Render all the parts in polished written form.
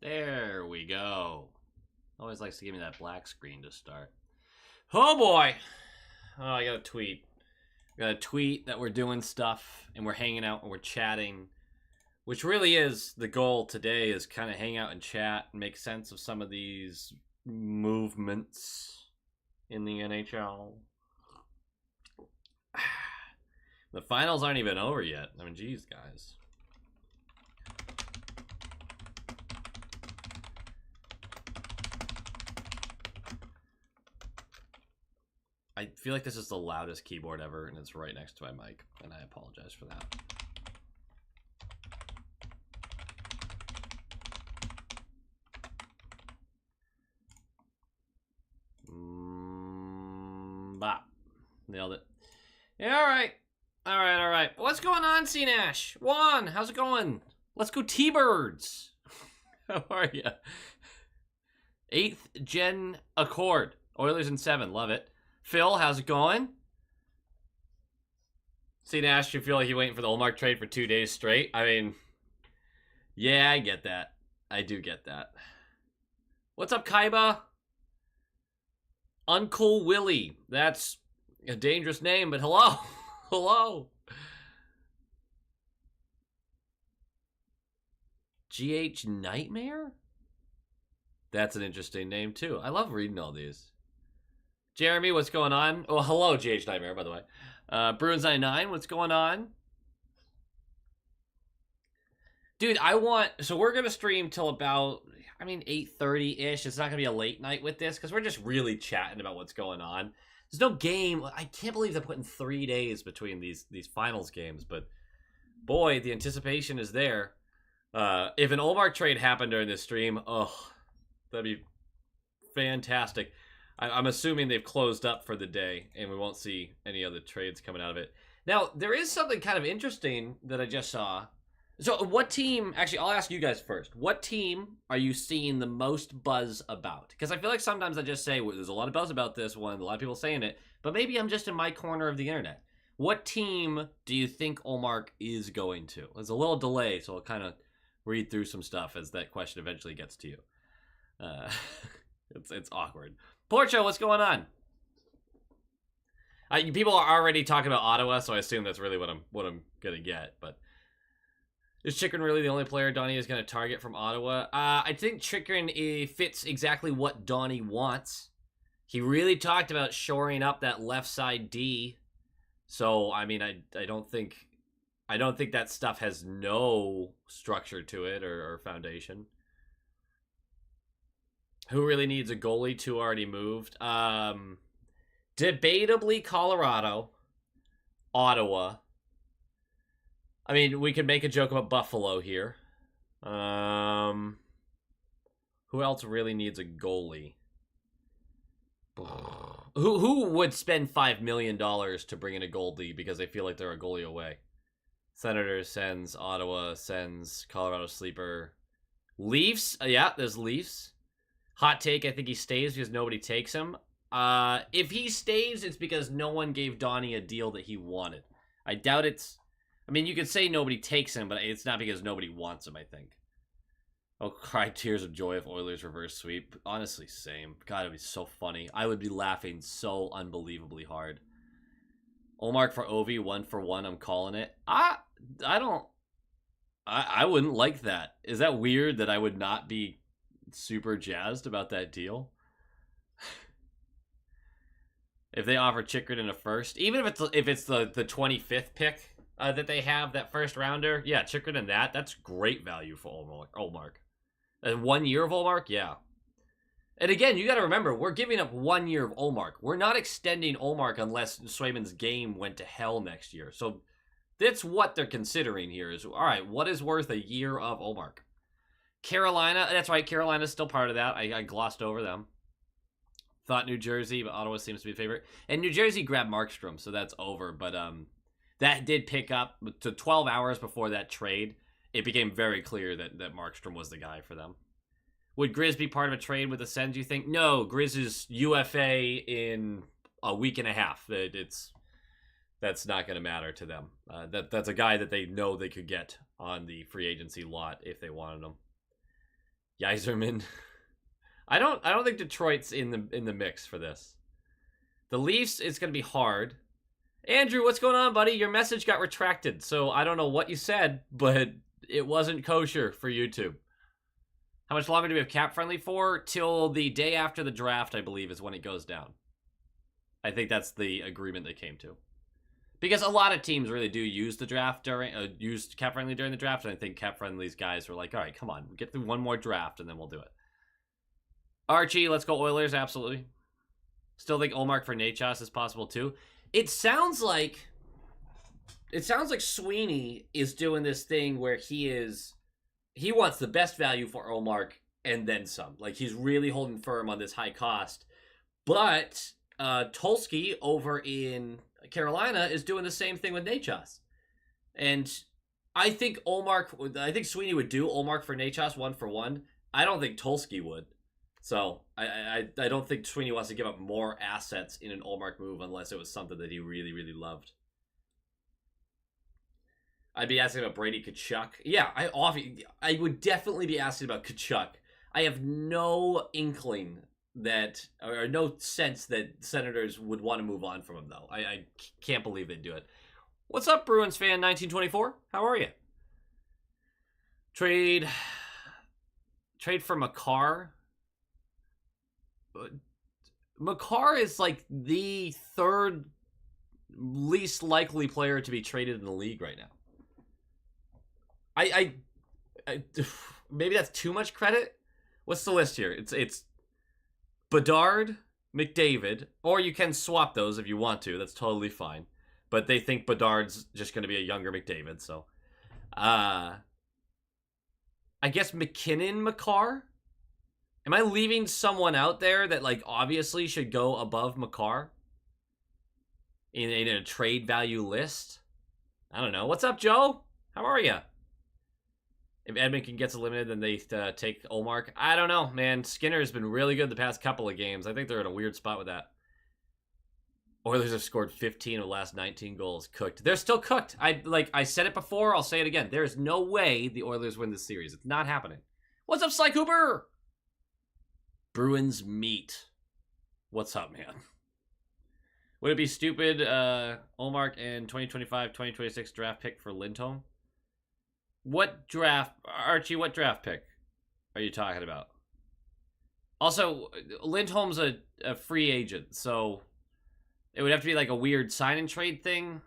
There we go. Always likes to give me that black screen to start. Oh boy. Oh, I got a tweet. Got a tweet that we're doing stuff and we're hanging out and we're chatting, which really is the goal today, is kind of hang out and chat and make sense of some of these movements in the NHL. The finals aren't even over yet. I mean, geez, guys. I feel like this is the loudest keyboard ever, and it's right next to my mic, and I apologize for that. Bop. Nailed it. Yeah, alright. Alright. What's going on, C-Nash? Juan, how's it going? Let's go T-Birds. How are you? 8th Gen Accord. Oilers in 7. Love it. Phil, how's it going? C-Nash, you feel like you're waiting for the Omark trade for 2 days straight? I mean, yeah, I get that. I do get that. What's up, Kaiba? Uncle Willie. That's a dangerous name, but hello. Hello. GH Nightmare? That's an interesting name, too. I love reading all these. Jeremy, what's going on? Oh, hello, GH Nightmare, by the way. Bruins99, what's going on? Dude, so we're going to stream till about, 8:30-ish. It's not going to be a late night with this, because we're just really chatting about what's going on. There's no game. I can't believe they're putting 3 days between these finals games, but boy, the anticipation is there. If an Omark trade happened during this stream, that'd be fantastic. I'm assuming they've closed up for the day, and we won't see any other trades coming out of it. Now, there is something kind of interesting that I just saw. So, what team... Actually, I'll ask you guys first. What team are you seeing the most buzz about? Because I feel like sometimes I just say, well, there's a lot of buzz about this one, a lot of people saying it, but maybe I'm just in my corner of the internet. What team do you think Omark is going to? There's a little delay, so I'll kind of read through some stuff as that question eventually gets to you. It's awkward. Porcho, what's going on? People are already talking about Ottawa, so I assume that's really what I'm gonna get. But is Chychrun really the only player Donnie is gonna target from Ottawa? I think Chychrun fits exactly what Donnie wants. He really talked about shoring up that left side D. So I don't think that stuff has no structure to it or foundation. Who really needs a goalie? 2 already moved. Debatably Colorado, Ottawa. We could make a joke about Buffalo here. Who else really needs a goalie? Who would spend $5 million to bring in a goalie because they feel like they're a goalie away? Senators sends, Ottawa sends, Colorado sleeper. Leafs? Yeah, there's Leafs. Hot take, I think he stays because nobody takes him. If he stays, it's because no one gave Donnie a deal that he wanted. I doubt it's... you could say nobody takes him, but it's not because nobody wants him, I think. I'll cry tears of joy if Oilers reverse sweep. Honestly, same. God, it'd be so funny. I would be laughing so unbelievably hard. Omark for Ovi, 1-for-1, I'm calling it. I wouldn't like that. Is that weird that I would not be super jazzed about that deal? If they offer Chychrun in a first, even if it's the 25th pick that they have, that first rounder, yeah, Chychrun in that's great value for Omark. And 1 year of Omark, yeah. And again, you got to remember, we're giving up 1 year of Omark. We're not extending Omark unless Swayman's game went to hell next year. So that's what they're considering here is, all right, what is worth a year of Omark? Carolina, that's right, Carolina's still part of that. I glossed over them. Thought New Jersey, but Ottawa seems to be a favorite. And New Jersey grabbed Markstrom, so that's over. But that did pick up to 12 hours before that trade. It became very clear that Markstrom was the guy for them. Would Grizz be part of a trade with the Sens, you think? No, Grizz is UFA in a week and a half. That's not going to matter to them. That's a guy that they know they could get on the free agency lot if they wanted him. Yzerman. I don't think Detroit's in the mix for this. The Leafs, it's going to be hard. Andrew, what's going on, buddy? Your message got retracted, so I don't know what you said, but it wasn't kosher for YouTube. How much longer do we have cap friendly for? Till the day after the draft, I believe, is when it goes down. I think that's the agreement they came to. Because a lot of teams really do use the draft use cap friendly during the draft, and I think cap friendly's guys were like, all right, come on, get through one more draft, and then we'll do it. Archie, let's go Oilers, absolutely. Still think Omark for Nachos is possible too. It sounds like Sweeney is doing this thing where he wants the best value for Omark and then some. Like, he's really holding firm on this high cost. But Tulski over in Carolina is doing the same thing with Nachos. And I think Sweeney would do Omark for Nachos 1-for-1. I don't think Tulski would. So I don't think Sweeney wants to give up more assets in an Omark move unless it was something that he really, really loved. I'd be asking about Brady Tkachuk. Yeah, I would definitely be asking about Tkachuk. I have no inkling that, or no sense that Senators would want to move on from him, though. I can't believe they'd do it. What's up, Bruins fan 1924? How are you? Trade for Makar. Makar is like the third least likely player to be traded in the league right now. I maybe that's too much credit. What's the list here? It's Bedard, McDavid, or you can swap those if you want to. That's totally fine. But they think Bedard's just going to be a younger McDavid, so I guess McKinnon, Makar. Am I leaving someone out there that, like, obviously should go above Makar in a trade value list? I don't know. What's up, Joe? How are you? If Edmonton gets eliminated, then they take Omark. I don't know, man. Skinner has been really good the past couple of games. I think they're in a weird spot with that. Oilers have scored 15 of the last 19 goals. Cooked. They're still cooked. I said it before. I'll say it again. There is no way the Oilers win this series. It's not happening. What's up, Sly Cooper? Bruins meet. What's up, man? Would it be stupid, Omark and 2025-2026 draft pick for Lindholm? What draft, Archie, what draft pick are you talking about? Also, Lindholm's a free agent, so it would have to be like a weird sign and trade thing.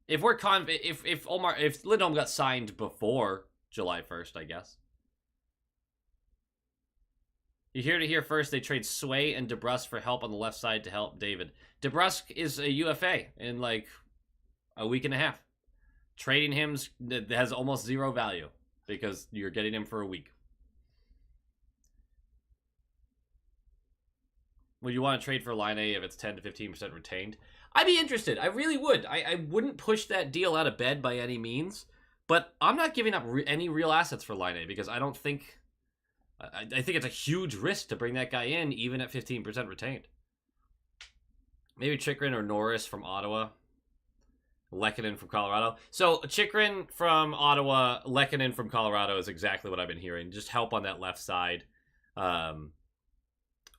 If Lindholm got signed before July 1st, I guess. You hear to hear first, they trade Sway and DeBrusk for help on the left side to help David. DeBrusk is a UFA in like a week and a half. Trading him has almost zero value because you're getting him for a week. Would you want to trade for Line A if it's 10 to 15% retained? I'd be interested. I really would. I wouldn't push that deal out of bed by any means, but I'm not giving up any real assets for Line A because I don't think... I think it's a huge risk to bring that guy in, even at 15% retained. Maybe Chychrun or Norris from Ottawa. Lehkonen from Colorado. So Chychrun from Ottawa, Lehkonen from Colorado is exactly what I've been hearing. Just help on that left side.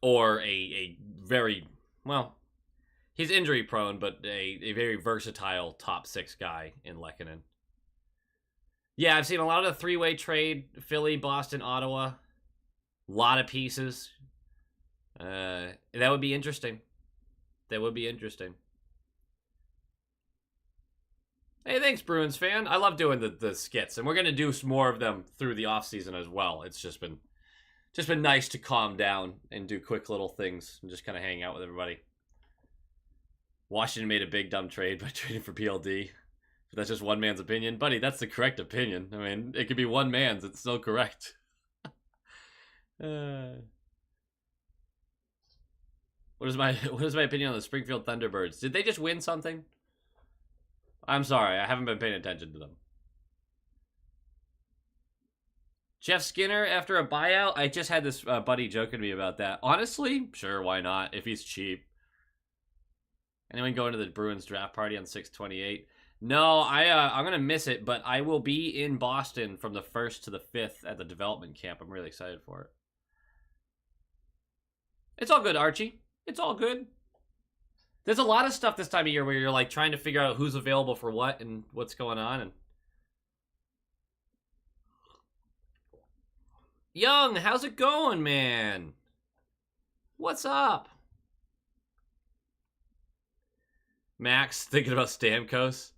Or a very, well, he's injury prone, but a very versatile top six guy in Lehkonen. Yeah, I've seen a lot of the three-way trade. Philly, Boston, Ottawa. A lot of pieces. That would be interesting. That would be interesting. Hey, thanks, Bruins fan. I love doing the skits, and we're going to do some more of them through the offseason as well. It's just been nice to calm down and do quick little things and just kind of hang out with everybody. Washington made a big dumb trade by trading for PLD. But that's just one man's opinion. Buddy, that's the correct opinion. I mean, it could be one man's. It's still correct. What is my opinion on the Springfield Thunderbirds? Did they just win something? I'm sorry, I haven't been paying attention to them. Jeff Skinner after a buyout? I just had this buddy joking to me about that. Honestly, sure, why not? If he's cheap. Anyone going to the Bruins draft party on 6/28? No, I'm gonna miss it, but I will be in Boston from the 1st to the 5th at the development camp. I'm really excited for it. It's all good, Archie. It's all good. There's a lot of stuff this time of year where you're like trying to figure out who's available for what and what's going on. And Young, how's it going, man? What's up? Max, thinking about Stamkos.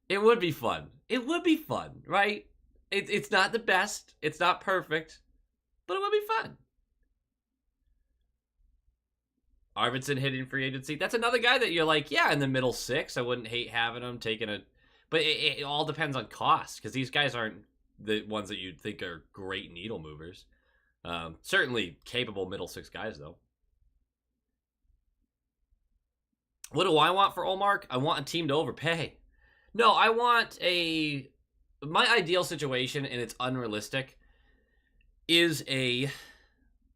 It would be fun. It would be fun, right? It's not the best. It's not perfect. But it would be fun. Arvidsson hitting free agency. That's another guy that you're like, yeah, in the middle six. I wouldn't hate having him taking a... But it all depends on cost, because these guys aren't the ones that you'd think are great needle movers. Certainly capable middle six guys, though. What do I want for Omark? I want a team to overpay. No, I want a... My ideal situation, and it's unrealistic, is a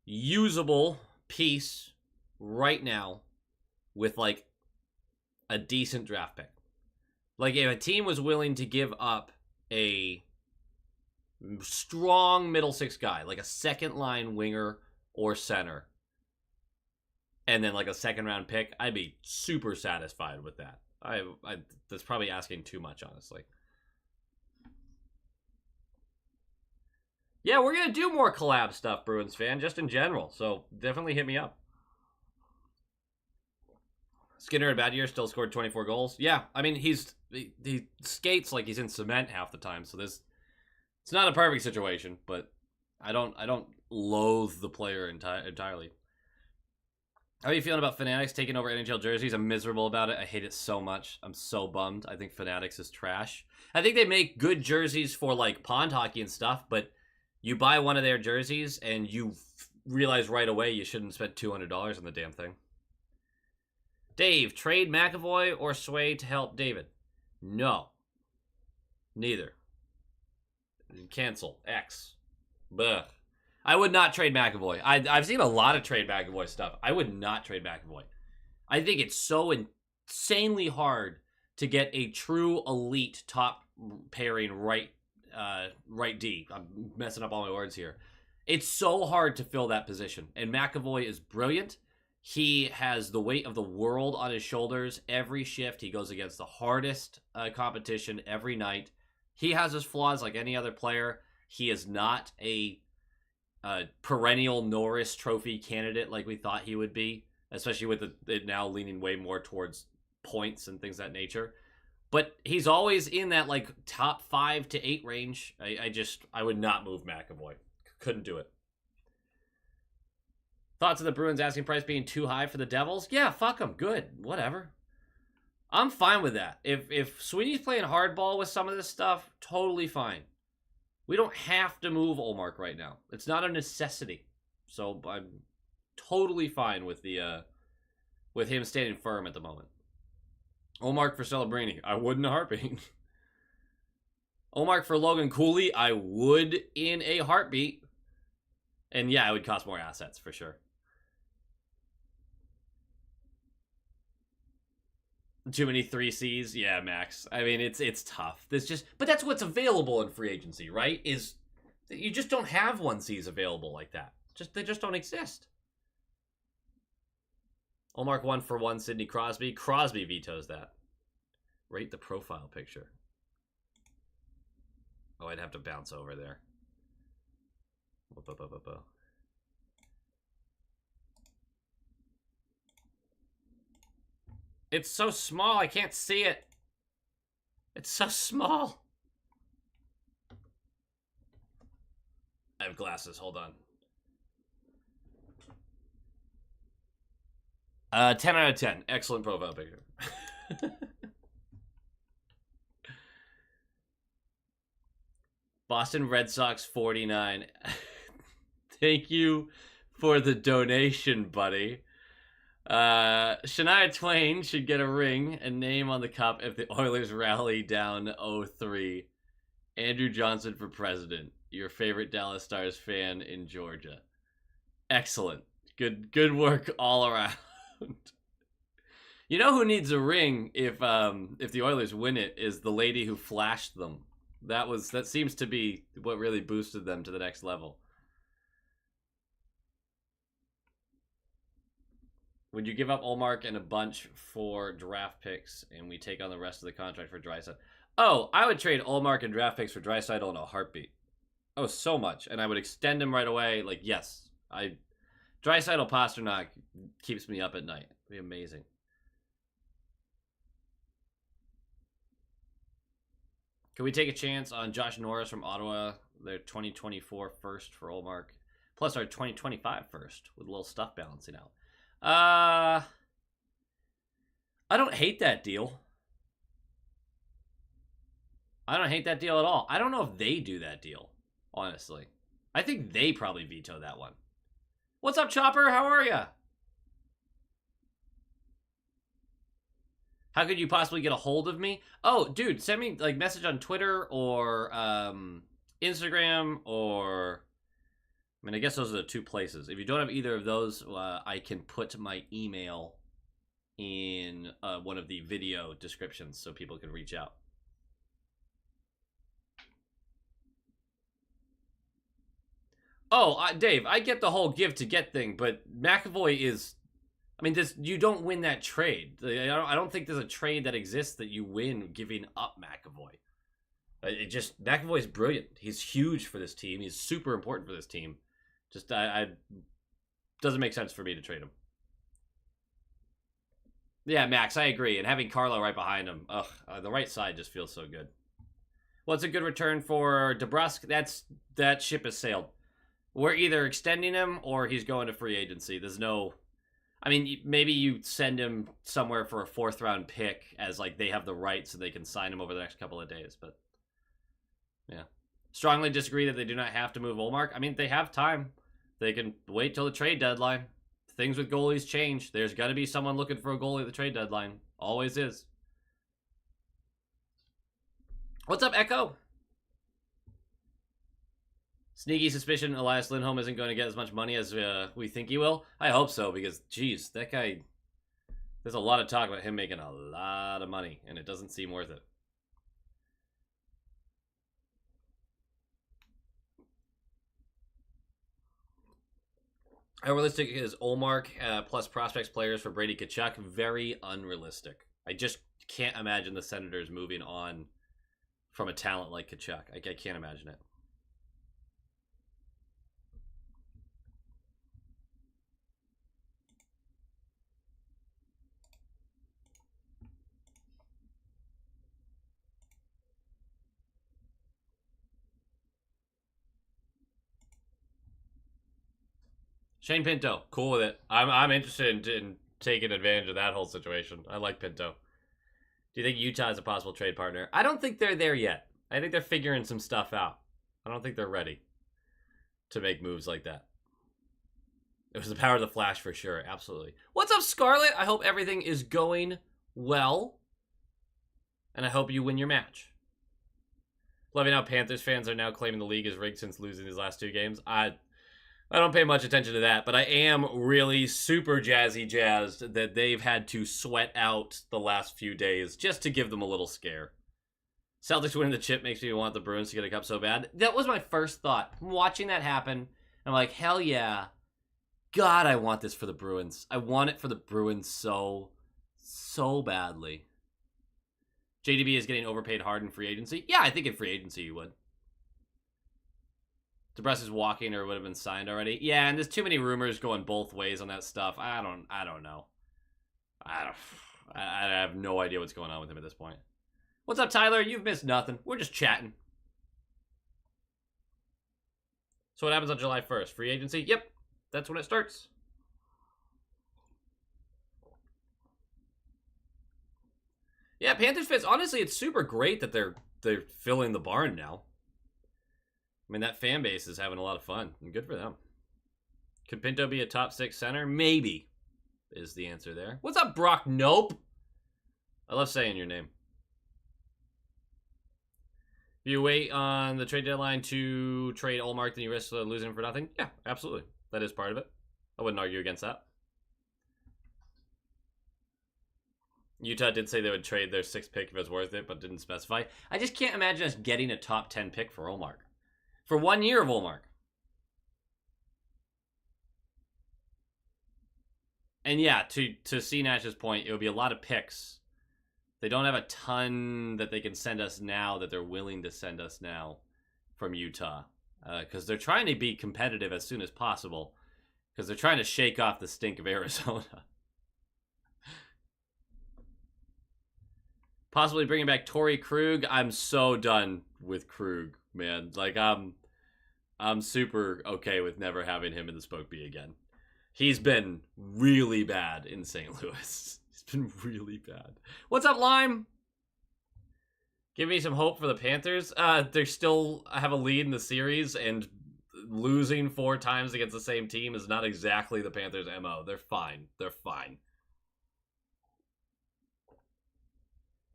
usable piece right now with like a decent draft pick. Like if a team was willing to give up a strong middle six guy, like a second line winger or center, and then like a second round pick, I'd be super satisfied with that. I that's probably asking too much, honestly. Yeah, we're gonna do more collab stuff, Bruins fan, just in general. So definitely hit me up. Skinner in a bad year still scored 24 goals. Yeah, I mean he skates like he's in cement half the time. So it's not a perfect situation, but I don't loathe the player entirely. How are you feeling about Fanatics taking over NHL jerseys? I'm miserable about it. I hate it so much. I'm so bummed. I think Fanatics is trash. I think they make good jerseys for like pond hockey and stuff, but you buy one of their jerseys and you realize right away you shouldn't spend $200 on the damn thing. Dave, trade McAvoy or Sway to help David? No. Neither. Cancel. X. Blech. I would not trade McAvoy. I've seen a lot of trade McAvoy stuff. I would not trade McAvoy. I think it's so insanely hard to get a true elite top pairing right D. I'm messing up all my words here. It's so hard to fill that position. And McAvoy is brilliant. He has the weight of the world on his shoulders. Every shift, he goes against the hardest competition every night. He has his flaws like any other player. He is not a perennial Norris Trophy candidate like we thought he would be, especially with it now leaning way more towards points and things of that nature. But he's always in that like top 5 to 8 range. I would not move McAvoy. Couldn't do it. Thoughts of the Bruins asking price being too high for the Devils? Yeah, fuck them. Good. Whatever. I'm fine with that. If Sweeney's playing hardball with some of this stuff, totally fine. We don't have to move Omark right now. It's not a necessity. So I'm totally fine with with him standing firm at the moment. Omark for Celebrini. I would in a heartbeat. Omark for Logan Cooley. I would in a heartbeat. And yeah, it would cost more assets for sure. Too many 3Cs? Yeah, Max. I mean, it's tough. But that's what's available in free agency, right? Is you just don't have 1Cs available like that. They just don't exist. Omark 1-for-1 Sidney Crosby. Crosby vetoes that. Rate the profile picture. Oh, I'd have to bounce over there. It's so small, I can't see it. It's so small. I have glasses, hold on. 10 out of 10. Excellent profile picture. Boston Red Sox 49. Thank you for the donation, buddy. Shania Twain should get a ring and name on the cup if the Oilers rally down 0-3. Andrew Johnson for president. Your favorite Dallas Stars fan in Georgia. Excellent. Good work all around. You know who needs a ring if the Oilers win it is the lady who flashed them. That seems to be what really boosted them to the next level. Would you give up Omark and a bunch for draft picks, and we take on the rest of the contract for Draisaitl? Oh, I would trade Omark and draft picks for Draisaitl in a heartbeat. Oh, so much, and I would extend him right away. Like, yes, Draisaitl Pasternak keeps me up at night. It'd be amazing. Can we take a chance on Josh Norris from Ottawa? Their 2024 first for Omark, plus our 2025 first with a little stuff balancing out. I don't hate that deal. I don't hate that deal at all. I don't know if they do that deal, honestly. I think they probably veto that one. What's up, Chopper? How are ya? How could you possibly get a hold of me? Oh, dude, send me like message on Twitter or Instagram or... I mean, I guess those are the two places. If you don't have either of those, I can put my email in one of the video descriptions so people can reach out. Oh, Dave, I get the whole give to get thing, but McAvoy is... I mean, you don't win that trade. I don't think there's a trade that exists that you win giving up McAvoy. McAvoy's brilliant. He's huge for this team. He's super important for this team. Just, doesn't make sense for me to trade him. Yeah, Max, I agree. And having Carlo right behind him, the right side just feels so good. What's a good return for DeBrusque? That ship has sailed. We're either extending him or he's going to free agency. There's no... I mean, maybe you send him somewhere for a 4th round pick as, like, they have the right so they can sign him over the next couple of days. But, yeah. Strongly disagree that they do not have to move Omark. I mean, they have time. They can wait till the trade deadline. Things with goalies change. There's got to be someone looking for a goalie at the trade deadline. Always is. What's up, Echo? Sneaky suspicion Elias Lindholm isn't going to get as much money as we think he will. I hope so, because, geez, that guy... There's a lot of talk about him making a lot of money, and it doesn't seem worth it. How realistic is Omark plus prospects players for Brady Tkachuk? Very unrealistic. I just can't imagine the Senators moving on from a talent like Tkachuk. I can't imagine it. Shane Pinto, cool with it. I'm interested in taking advantage of that whole situation. I like Pinto. Do you think Utah is a possible trade partner? I don't think they're there yet. I think they're figuring some stuff out. I don't think they're ready to make moves like that. It was the power of the Flash for sure, absolutely. What's up, Scarlett? I hope everything is going well. And I hope you win your match. Loving how Panthers fans are now claiming the league is rigged since losing these last 2 games. I don't pay much attention to that, but I am really super jazzed that they've had to sweat out the last few days just to give them a little scare. Celtics winning the chip makes me want the Bruins to get a cup so bad. That was my first thought. Watching that happen, I'm like, hell yeah. God, I want this for the Bruins. I want it for the Bruins so badly. JDB is getting overpaid hard in free agency. Yeah, I think in free agency you would. DeBrusque is walking or would have been signed already. Yeah, and there's too many rumors going both ways on that stuff. I don't know. I have no idea what's going on with him at this point. What's up, Tyler? You've missed nothing. We're just chatting. So what happens on July 1st? Free agency? Yep. That's when it starts. Yeah, Panthers fans, honestly, it's super great that they're filling the barn now. I mean, that fan base is having a lot of fun, and good for them. Could Pinto be a top 6 center? Maybe, is the answer there. What's up, Brock? Nope. I love saying your name. If you wait on the trade deadline to trade Omark, then you risk losing him for nothing? Yeah, absolutely. That is part of it. I wouldn't argue against that. Utah did say they would trade their 6th pick if it was worth it, but didn't specify. I just can't imagine us getting a top 10 pick for Omark. For 1 year of Omark. And yeah, to C Nash's point, it would be a lot of picks. They don't have a ton that they can send us now that they're willing to send us now from Utah. Because they're trying to be competitive as soon as possible. Because they're trying to shake off the stink of Arizona. Possibly bringing back Torrey Krug. I'm so done with Krug, man. Like, I'm super okay with never having him in the Spoke B again. He's been really bad in St. Louis. He's been really bad. What's up, Lime? Give me some hope for the Panthers. They still have a lead in the series, and losing 4 times against the same team is not exactly the Panthers' MO. They're fine. They're fine.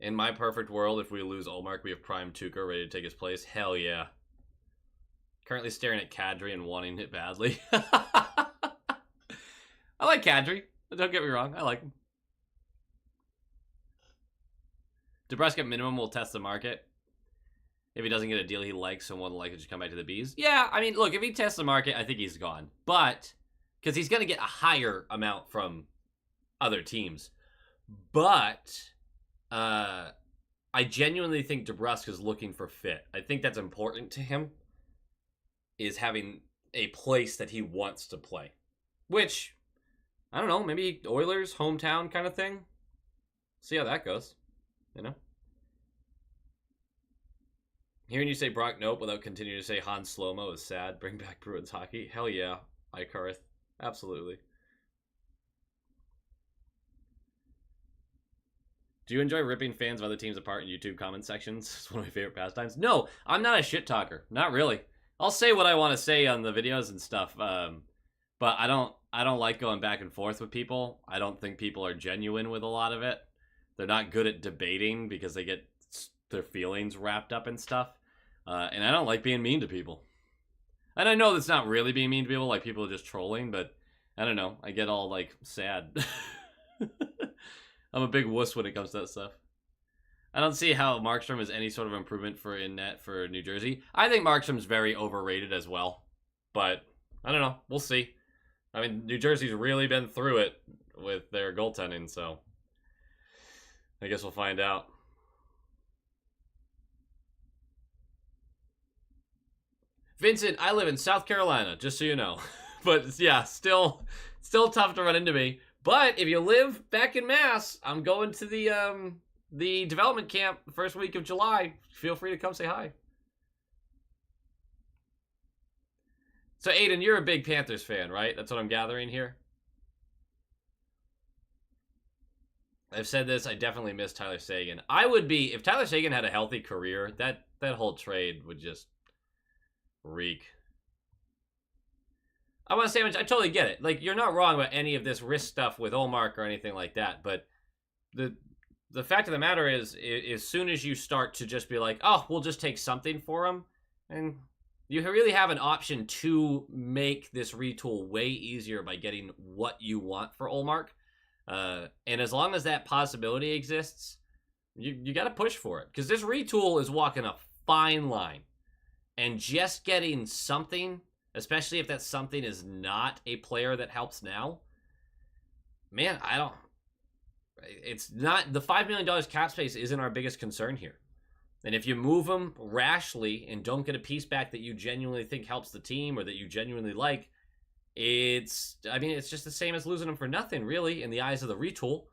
In my perfect world, if we lose Omark, we have Prime Tuukka ready to take his place. Hell yeah. Currently staring at Kadri and wanting it badly. I like Kadri. Don't get me wrong. I like him. DeBrusk at minimum will test the market. If he doesn't get a deal he likes, someone will likely just come back to the Bees. Yeah, I mean, look, if he tests the market, I think he's gone. But, because he's going to get a higher amount from other teams. But, I genuinely think DeBrusk is looking for fit. I think that's important to him, is having a place that he wants to play. Which, I don't know, maybe Oilers, hometown kind of thing. See how that goes, you know? Hearing you say Brock Nope without continuing to say Hans Slow-Mo is sad. Bring back Bruins hockey. Hell yeah, Icarth. Absolutely. Do you enjoy ripping fans of other teams apart in YouTube comment sections? It's one of my favorite pastimes. No, I'm not a shit talker. Not really. I'll say what I want to say on the videos and stuff. But I don't like going back and forth with people. I don't think people are genuine with a lot of it. They're not good at debating because they get their feelings wrapped up in stuff. And I don't like being mean to people. And I know that's not really being mean to people, like people are just trolling, but I don't know. I get all, like, sad. I'm a big wuss when it comes to that stuff. I don't see how Markstrom is any sort of improvement for in net for New Jersey. I think Markstrom's very overrated as well. But, I don't know. We'll see. I mean, New Jersey's really been through it with their goaltending, so I guess we'll find out. Vincent, I live in South Carolina, just so you know. But yeah, still tough to run into me. But if you live back in Mass, I'm going to the development camp the first week of July. Feel free to come say hi. So Aiden, you're a big Panthers fan, right? That's what I'm gathering here. I've said this, I definitely miss Tyler Seguin. I would be, if Tyler Seguin had a healthy career, that whole trade would just reek. I want to say, I totally get it. Like, you're not wrong about any of this risk stuff with Omark or anything like that, but the fact of the matter is, as soon as you start to just be like, oh, we'll just take something for him, and you really have an option to make this retool way easier by getting what you want for Omark. And as long as that possibility exists, you got to push for it. Because this retool is walking a fine line. And just getting something, especially if that something is not a player that helps now, man, it's not, the $5 million cap space isn't our biggest concern here. And if you move them rashly and don't get a piece back that you genuinely think helps the team or that you genuinely like, it's just the same as losing them for nothing, really, in the eyes of the retool.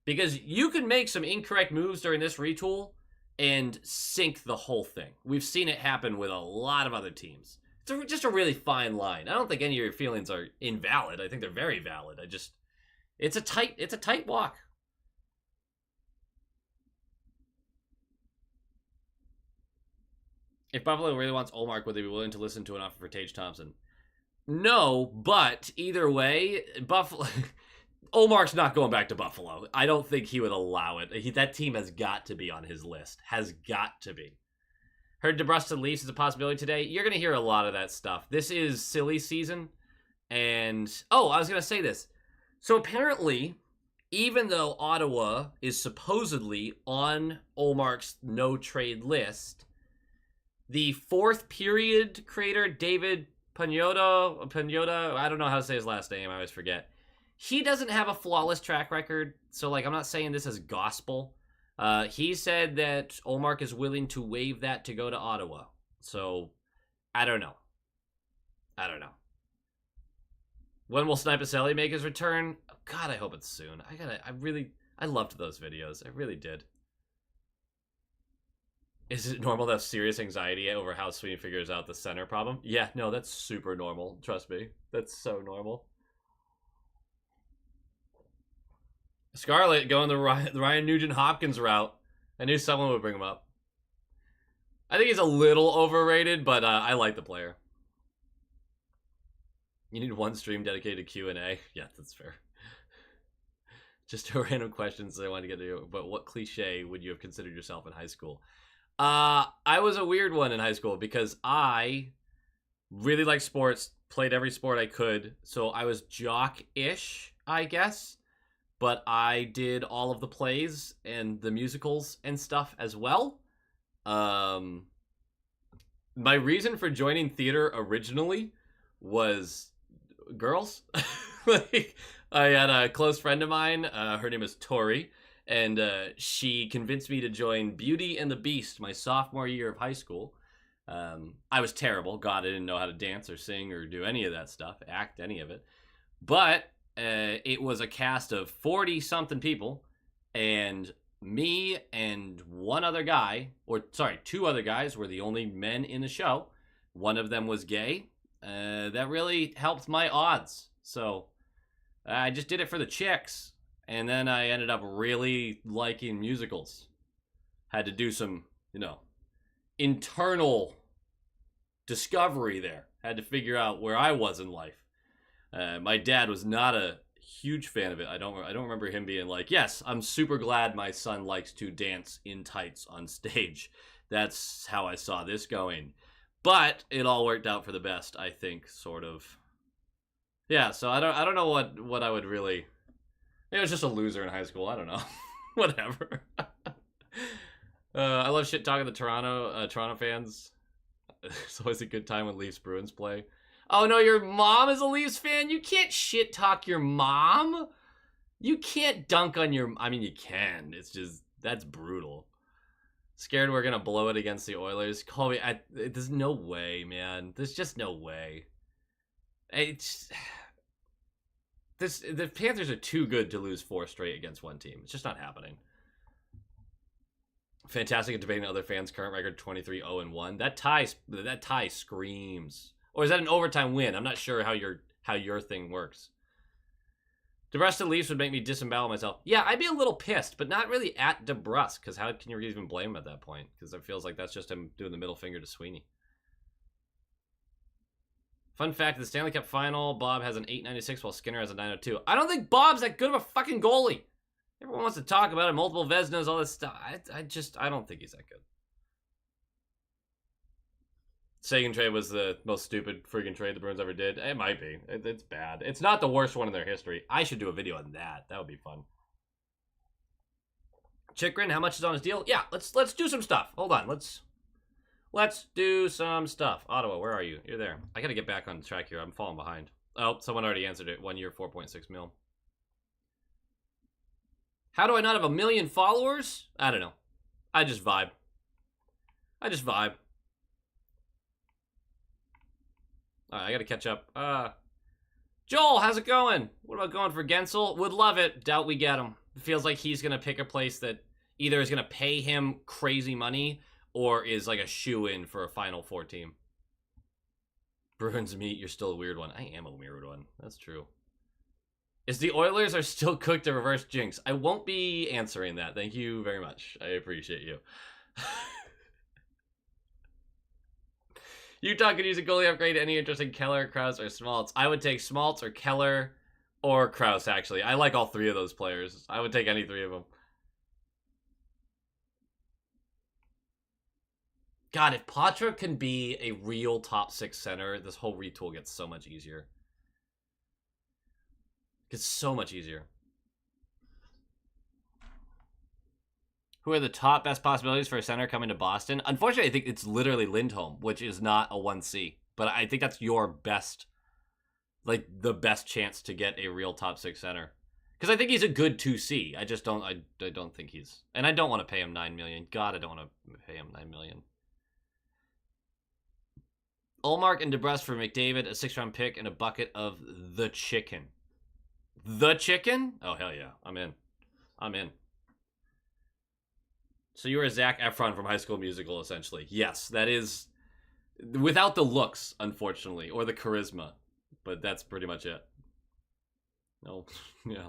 Because you can make some incorrect moves during this retool and sink the whole thing. We've seen it happen with a lot of other teams. It's just a really fine line. I don't think any of your feelings are invalid. I think they're very valid. It's a tight walk. If Buffalo really wants Omark, would they be willing to listen to an offer for Tage Thompson? No, but either way, Buffalo... Omark's not going back to Buffalo. I don't think he would allow it. That team has got to be on his list. Has got to be. Heard DeBrusk Leafs is a possibility today. You're going to hear a lot of that stuff. This is silly season. And, I was going to say this. So apparently, even though Ottawa is supposedly on Omark's no-trade list, the fourth period creator, David Pagnotta, I don't know how to say his last name. I always forget. He doesn't have a flawless track record, so like I'm not saying this is gospel. He said that Omark is willing to waive that to go to Ottawa. So I don't know. When will Snipacelli make his return? Oh, God, I hope it's soon. I loved those videos. I really did. Is it normal to have serious anxiety over how Sweeney figures out the center problem? Yeah, no, that's super normal. Trust me. That's so normal. Scarlett going the Ryan Nugent-Hopkins route. I knew someone would bring him up. I think he's a little overrated, but I like the player. You need one stream dedicated to Q&A. Yeah, that's fair. Just a random questions that I wanted to get to. But what cliche would you have considered yourself in high school? I was a weird one in high school because I really liked sports, played every sport I could. So I was jock-ish, I guess. But I did all of the plays and the musicals and stuff as well. My reason for joining theater originally was girls. Like, I had a close friend of mine. Her name is Tori. And she convinced me to join Beauty and the Beast my sophomore year of high school. I was terrible. God, I didn't know how to dance or sing or do any of that stuff, act, any of it. But it was a cast of 40-something people, and me and one other guy, or sorry, 2 other guys were the only men in the show. One of them was gay. That really helped my odds. So I just did it for the chicks. And then I ended up really liking musicals. Had to do some, internal discovery there. Had to figure out where I was in life. My dad was not a huge fan of it. I don't remember him being like, yes, I'm super glad my son likes to dance in tights on stage. That's how I saw this going. But it all worked out for the best, I think, sort of. Yeah, so I don't know what I would really... Maybe I was just a loser in high school. I don't know. Whatever. I love shit talking to Toronto fans. It's always a good time when Leafs Bruins play. Oh no, your mom is a Leafs fan? You can't shit talk your mom. You can't dunk on your... I mean, you can. It's just... That's brutal. Scared we're gonna blow it against the Oilers. Call me... There's no way, man. There's just no way. The Panthers are too good to lose 4 straight against one team. It's just not happening. Fantastic at debating other fans' current record 23-0-1. That tie screams. Or is that an overtime win? I'm not sure how your thing works. DeBrusk and Leafs would make me disembowel myself. Yeah, I'd be a little pissed, but not really at DeBrusk, because how can you even blame him at that point? Because it feels like that's just him doing the middle finger to Sweeney. Fun fact, the Stanley Cup Final, Bob has an 896 while Skinner has a 902. I don't think Bob's that good of a fucking goalie. Everyone wants to talk about it, multiple Vezinas, all this stuff. I don't think he's that good. Sagan trade was the most stupid freaking trade the Bruins ever did. It might be. It's bad. It's not the worst one in their history. I should do a video on that. That would be fun. Chikrin, how much is on his deal? Yeah, let's do some stuff. Hold on, Let's do some stuff. Ottawa, where are you? You're there. I gotta get back on track here. I'm falling behind. Oh, someone already answered it. 1 year, 4.6 mil. How do I not have 1 million followers? I don't know. I just vibe. Alright, I gotta catch up. Joel, how's it going? What about going for Gensel? Would love it. Doubt we get him. It feels like he's gonna pick a place that either is gonna pay him crazy money or is like a shoe-in for a Final Four team. Bruins meet, you're still a weird one. I am a weird one. That's true. Is the Oilers are still cooked to reverse jinx? I won't be answering that. Thank you very much. I appreciate you. Utah could use a goalie upgrade. Any interest in Keller, Krause, or Schmaltz? I would take Schmaltz or Keller or Krause, actually. I like all 3 of those players. I would take any 3 of them. God, if Patra can be a real top 6 center, this whole retool gets so much easier. It's so much easier. Who are the top best possibilities for a center coming to Boston? Unfortunately, I think it's literally Lindholm, which is not a 1C. But I think that's your best. like the best chance to get a real top 6 center. Because I think he's a good 2C. I just don't. I don't think he's, and I don't want to pay him $9 million. God, I don't want to pay him $9 million. Omark and DeBrusque for McDavid, a 6th-round pick, and a bucket of the chicken. The chicken? Oh hell yeah, I'm in. I'm in. So you are Zac Efron from High School Musical, essentially. Yes, that is without the looks, unfortunately, or the charisma, but that's pretty much it. No, yeah.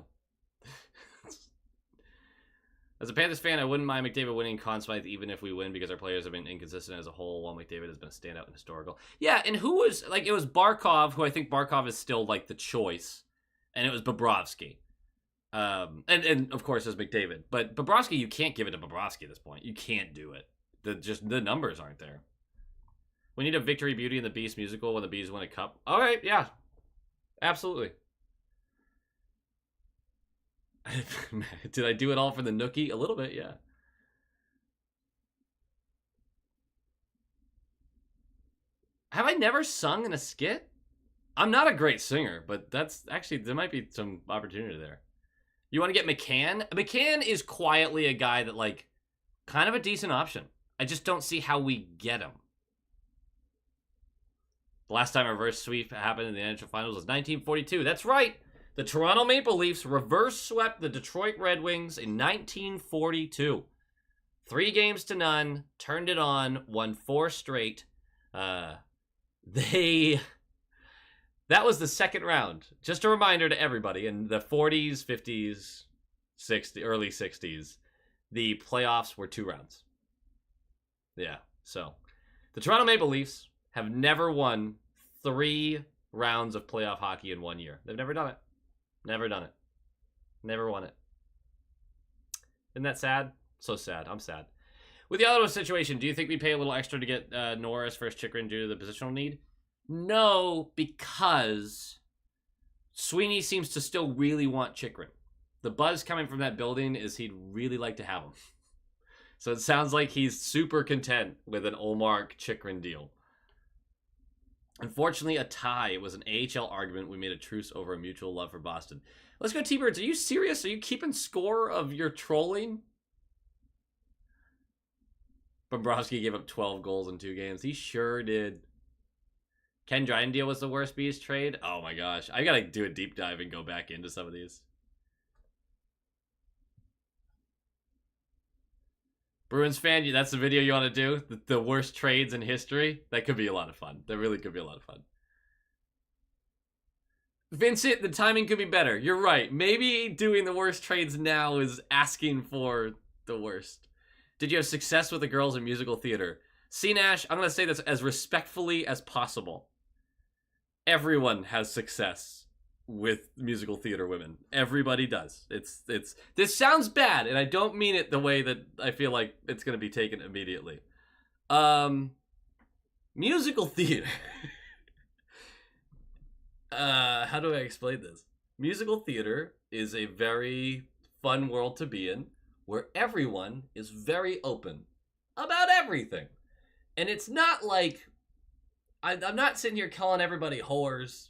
As a Panthers fan, I wouldn't mind McDavid winning Conn Smythe even if we win because our players have been inconsistent as a whole while McDavid has been a standout and historical. Yeah, and who was, like, it was Barkov, who I think Barkov is still, like, the choice, and it was Bobrovsky. And of course, there's McDavid. But Bobrovsky, you can't give it to Bobrovsky at this point. You can't do it. The numbers aren't there. We need a Victory, Beauty, and the Beast musical when the Bees win a cup. All right, yeah. Absolutely. Did I do it all for the Nookie? A little bit, yeah. Have I never sung in a skit? I'm not a great singer, but that's actually, there might be some opportunity there. You want to get McCann? McCann is quietly a guy that, like, kind of a decent option. I just don't see how we get him. The last time a reverse sweep happened in the NHL Finals was 1942. That's right. The Toronto Maple Leafs reverse swept the Detroit Red Wings in 1942. 3-0, turned it on, won 4 straight. That was the second round. Just a reminder to everybody, in the 40s, 50s, 60s, early 60s, the playoffs were 2 rounds. Yeah, so the Toronto Maple Leafs have never won 3 rounds of playoff hockey in 1 year. They've never done it. Never done it. Never won it. Isn't that sad? So sad. I'm sad. With the Ottawa situation, do you think we pay a little extra to get Norris versus Chychrun due to the positional need? No, because Sweeney seems to still really want Chychrun. The buzz coming from that building is he'd really like to have him. So it sounds like he's super content with an Omark Chychrun deal. Unfortunately, a tie. It was an AHL argument. We made a truce over a mutual love for Boston. Let's go, T-Birds. Are you serious? Are you keeping score of your trolling? Bobrovsky gave up 12 goals in 2 games. He sure did. Ken Dryden deal was the worst Bees trade? Oh my gosh. I gotta do a deep dive and go back into some of these. Bruins fan, that's the video you want to do? The worst trades in history? That could be a lot of fun. That really could be a lot of fun. Vincent, the timing could be better. You're right. Maybe doing the worst trades now is asking for the worst. Did you have success with the girls in musical theater? C-Nash, I'm going to say this as respectfully as possible. Everyone has success with musical theater women. Everybody does. This sounds bad, and I don't mean it the way that I feel like it's going to be taken immediately. Musical theater. How do I explain this? Musical theater is a very fun world to be in, where everyone is very open about everything. And it's not like, I'm not sitting here calling everybody whores.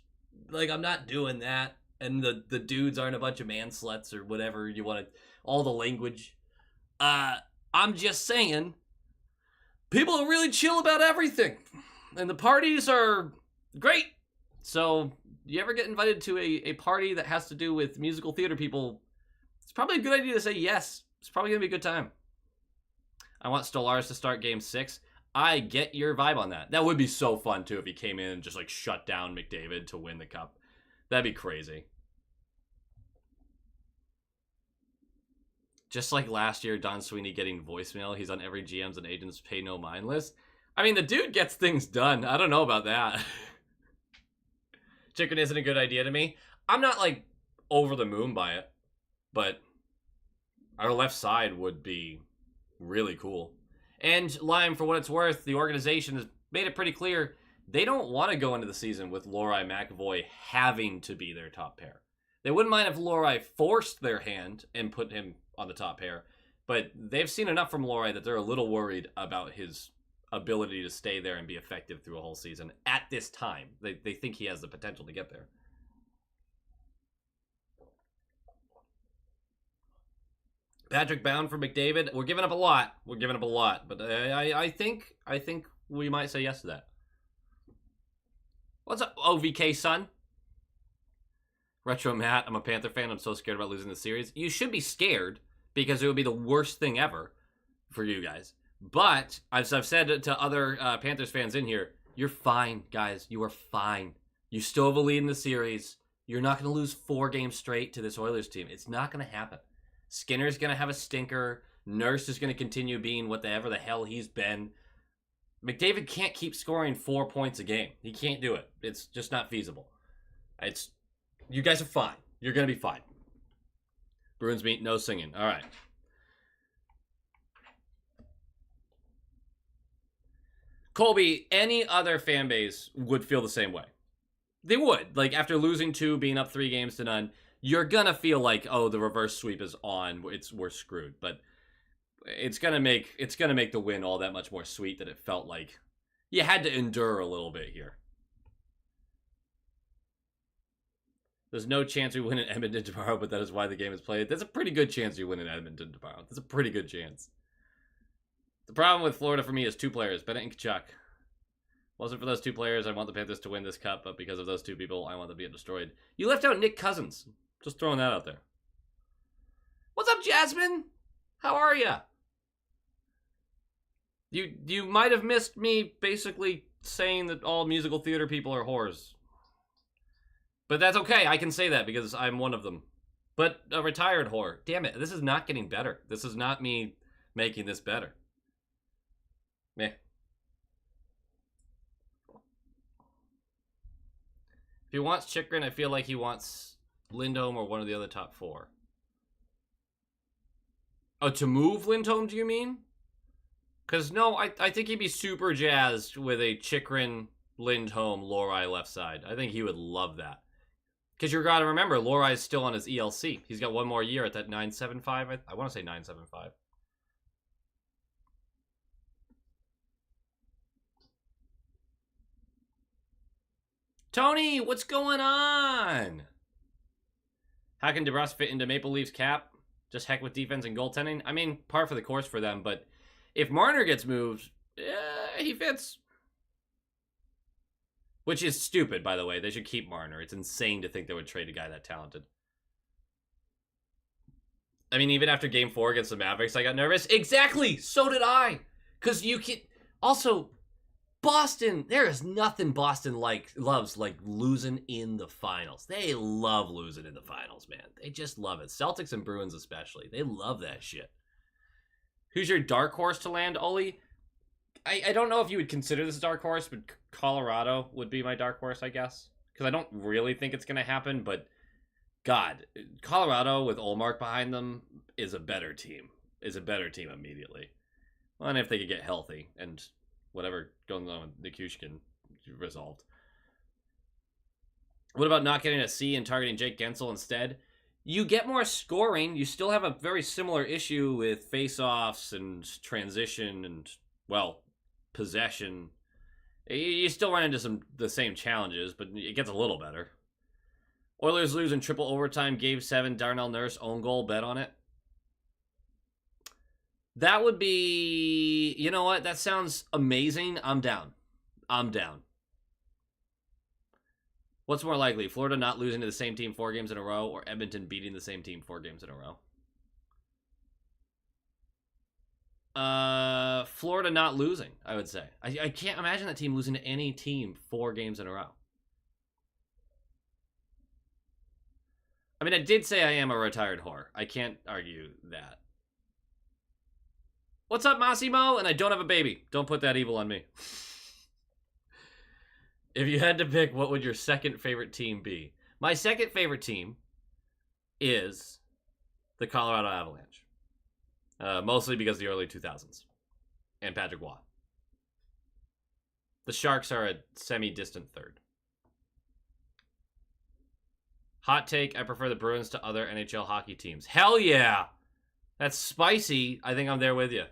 Like, I'm not doing that. And the dudes aren't a bunch of man sluts or whatever you want to, all the language. I'm just saying, people are really chill about everything. And the parties are great. So, you ever get invited to a party that has to do with musical theater people, it's probably a good idea to say yes. It's probably going to be a good time. I want Stolarz to start Game 6. I get your vibe on that. That would be so fun, too, if he came in and just, like, shut down McDavid to win the cup. That'd be crazy. Just like last year, Don Sweeney getting voicemail. He's on every GM's and agents pay no mind list. I mean, the dude gets things done. I don't know about that. Chychrun isn't a good idea to me. I'm not, like, over the moon by it. But our left side would be really cool. And Lime, for what it's worth, the organization has made it pretty clear they don't want to go into the season with Lohrei McAvoy having to be their top pair. They wouldn't mind if Lohrei forced their hand and put him on the top pair, but they've seen enough from Lohrei that they're a little worried about his ability to stay there and be effective through a whole season at this time. They think he has the potential to get there. Patrick Bound for McDavid. We're giving up a lot. We're giving up a lot, but I think we might say yes to that. What's up, OVK son? Retro Matt, I'm a Panther fan. I'm so scared about losing the series. You should be scared because it would be the worst thing ever for you guys. But as I've said to other Panthers fans in here, you're fine, guys. You are fine. You still have a lead in the series. You're not going to lose 4 games straight to this Oilers team. It's not going to happen. Skinner's going to have a stinker. Nurse is going to continue being whatever the hell he's been. McDavid can't keep scoring 4 points a game. He can't do it. It's just not feasible. You guys are fine. You're going to be fine. Bruins meet, no singing. All right. Colby, any other fan base would feel the same way. They would. Like, after losing 2, being up 3 games to none, you're going to feel like, oh, the reverse sweep is on. We're screwed. But it's going to make the win all that much more sweet that it felt like you had to endure a little bit here. There's no chance we win in Edmonton tomorrow, but that is why the game is played. There's a pretty good chance you win in Edmonton tomorrow. There's a pretty good chance. The problem with Florida for me is 2 players, Bennett and Kachuk. Wasn't for those 2 players, I want the Panthers to win this cup, but because of those 2 people, I want them to get destroyed. You left out Nick Cousins. Just throwing that out there. What's up, Jasmine? How are ya? You might have missed me basically saying that all musical theater people are whores. But that's okay. I can say that because I'm one of them. But a retired whore. Damn it. This is not getting better. This is not me making this better. Meh. If he wants Chychrun, I feel like he wants Lindholm or one of the other top 4. Oh, to move Lindholm, do you mean? Because, no, I think he'd be super jazzed with a Chychrun, Lindholm, Lohrei left side. I think he would love that. Because you got to remember, Lohrai's still on his ELC. He's got 1 more year at that 9.75. I want to say 9.75. Tony, what's going on? How can DeBrusque fit into Maple Leafs cap? Just heck with defense and goaltending? I mean, par for the course for them, but if Marner gets moved, he fits. Which is stupid, by the way. They should keep Marner. It's insane to think they would trade a guy that talented. I mean, even after Game 4 against the Mavericks, I got nervous. Exactly! So did I! Because you can... Also, Boston, there is nothing Boston loves like losing in the finals. They love losing in the finals, man. They just love it. Celtics and Bruins especially. They love that shit. Who's your dark horse to land, Oli? I don't know if you would consider this a dark horse, but Colorado would be my dark horse, I guess. Because I don't really think it's going to happen, but God, Colorado with Omark behind them is a better team. Is a better team immediately. Well, and if they could get healthy and whatever going on with Nikushkin resolved. What about not getting a C and targeting Jake Gensel instead? You get more scoring. You still have a very similar issue with face-offs and transition and, well, possession. You still run into the same challenges, but it gets a little better. Oilers lose in triple overtime. Game 7, Darnell Nurse own goal. Bet on it. That would be... You know what? That sounds amazing. I'm down. I'm down. What's more likely? Florida not losing to the same team 4 games in a row, or Edmonton beating the same team 4 games in a row? Florida not losing, I would say. I can't imagine that team losing to any team 4 games in a row. I mean, I did say I am a retired whore. I can't argue that. What's up, Massimo? And I don't have a baby. Don't put that evil on me. If you had to pick, what would your second favorite team be? My second favorite team is the Colorado Avalanche. Mostly because of the early 2000s. And Patrick Waugh. The Sharks are a semi-distant third. Hot take, I prefer the Bruins to other NHL hockey teams. Hell yeah! That's spicy. I think I'm there with you.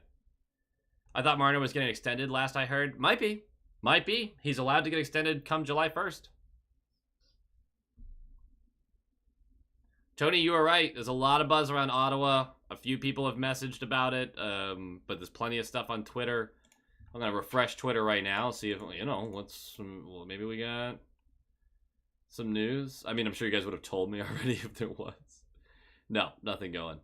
I thought Marner was getting extended last I heard. Might be. Might be. He's allowed to get extended come July 1st. Tony, you were right. There's a lot of buzz around Ottawa. A few people have messaged about it, but there's plenty of stuff on Twitter. I'm going to refresh Twitter right now, see if, well, maybe we got some news. I mean, I'm sure you guys would have told me already if there was. No, nothing going.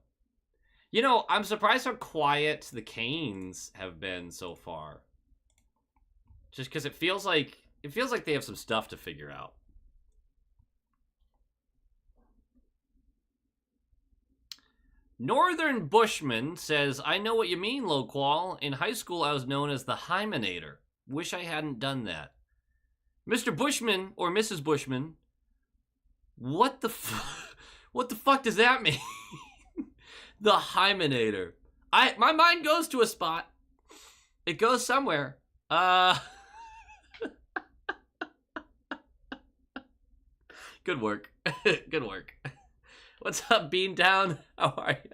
I'm surprised how quiet the Canes have been so far. Just because it feels like they have some stuff to figure out. Northern Bushman says, I know what you mean, Loqual. In high school, I was known as the Hymenator. Wish I hadn't done that. Mr. Bushman, or Mrs. Bushman, what the fuck does that mean? The Hymenator. My mind goes to a spot. It goes somewhere. Good work. Good work. What's up, Beantown? How are you?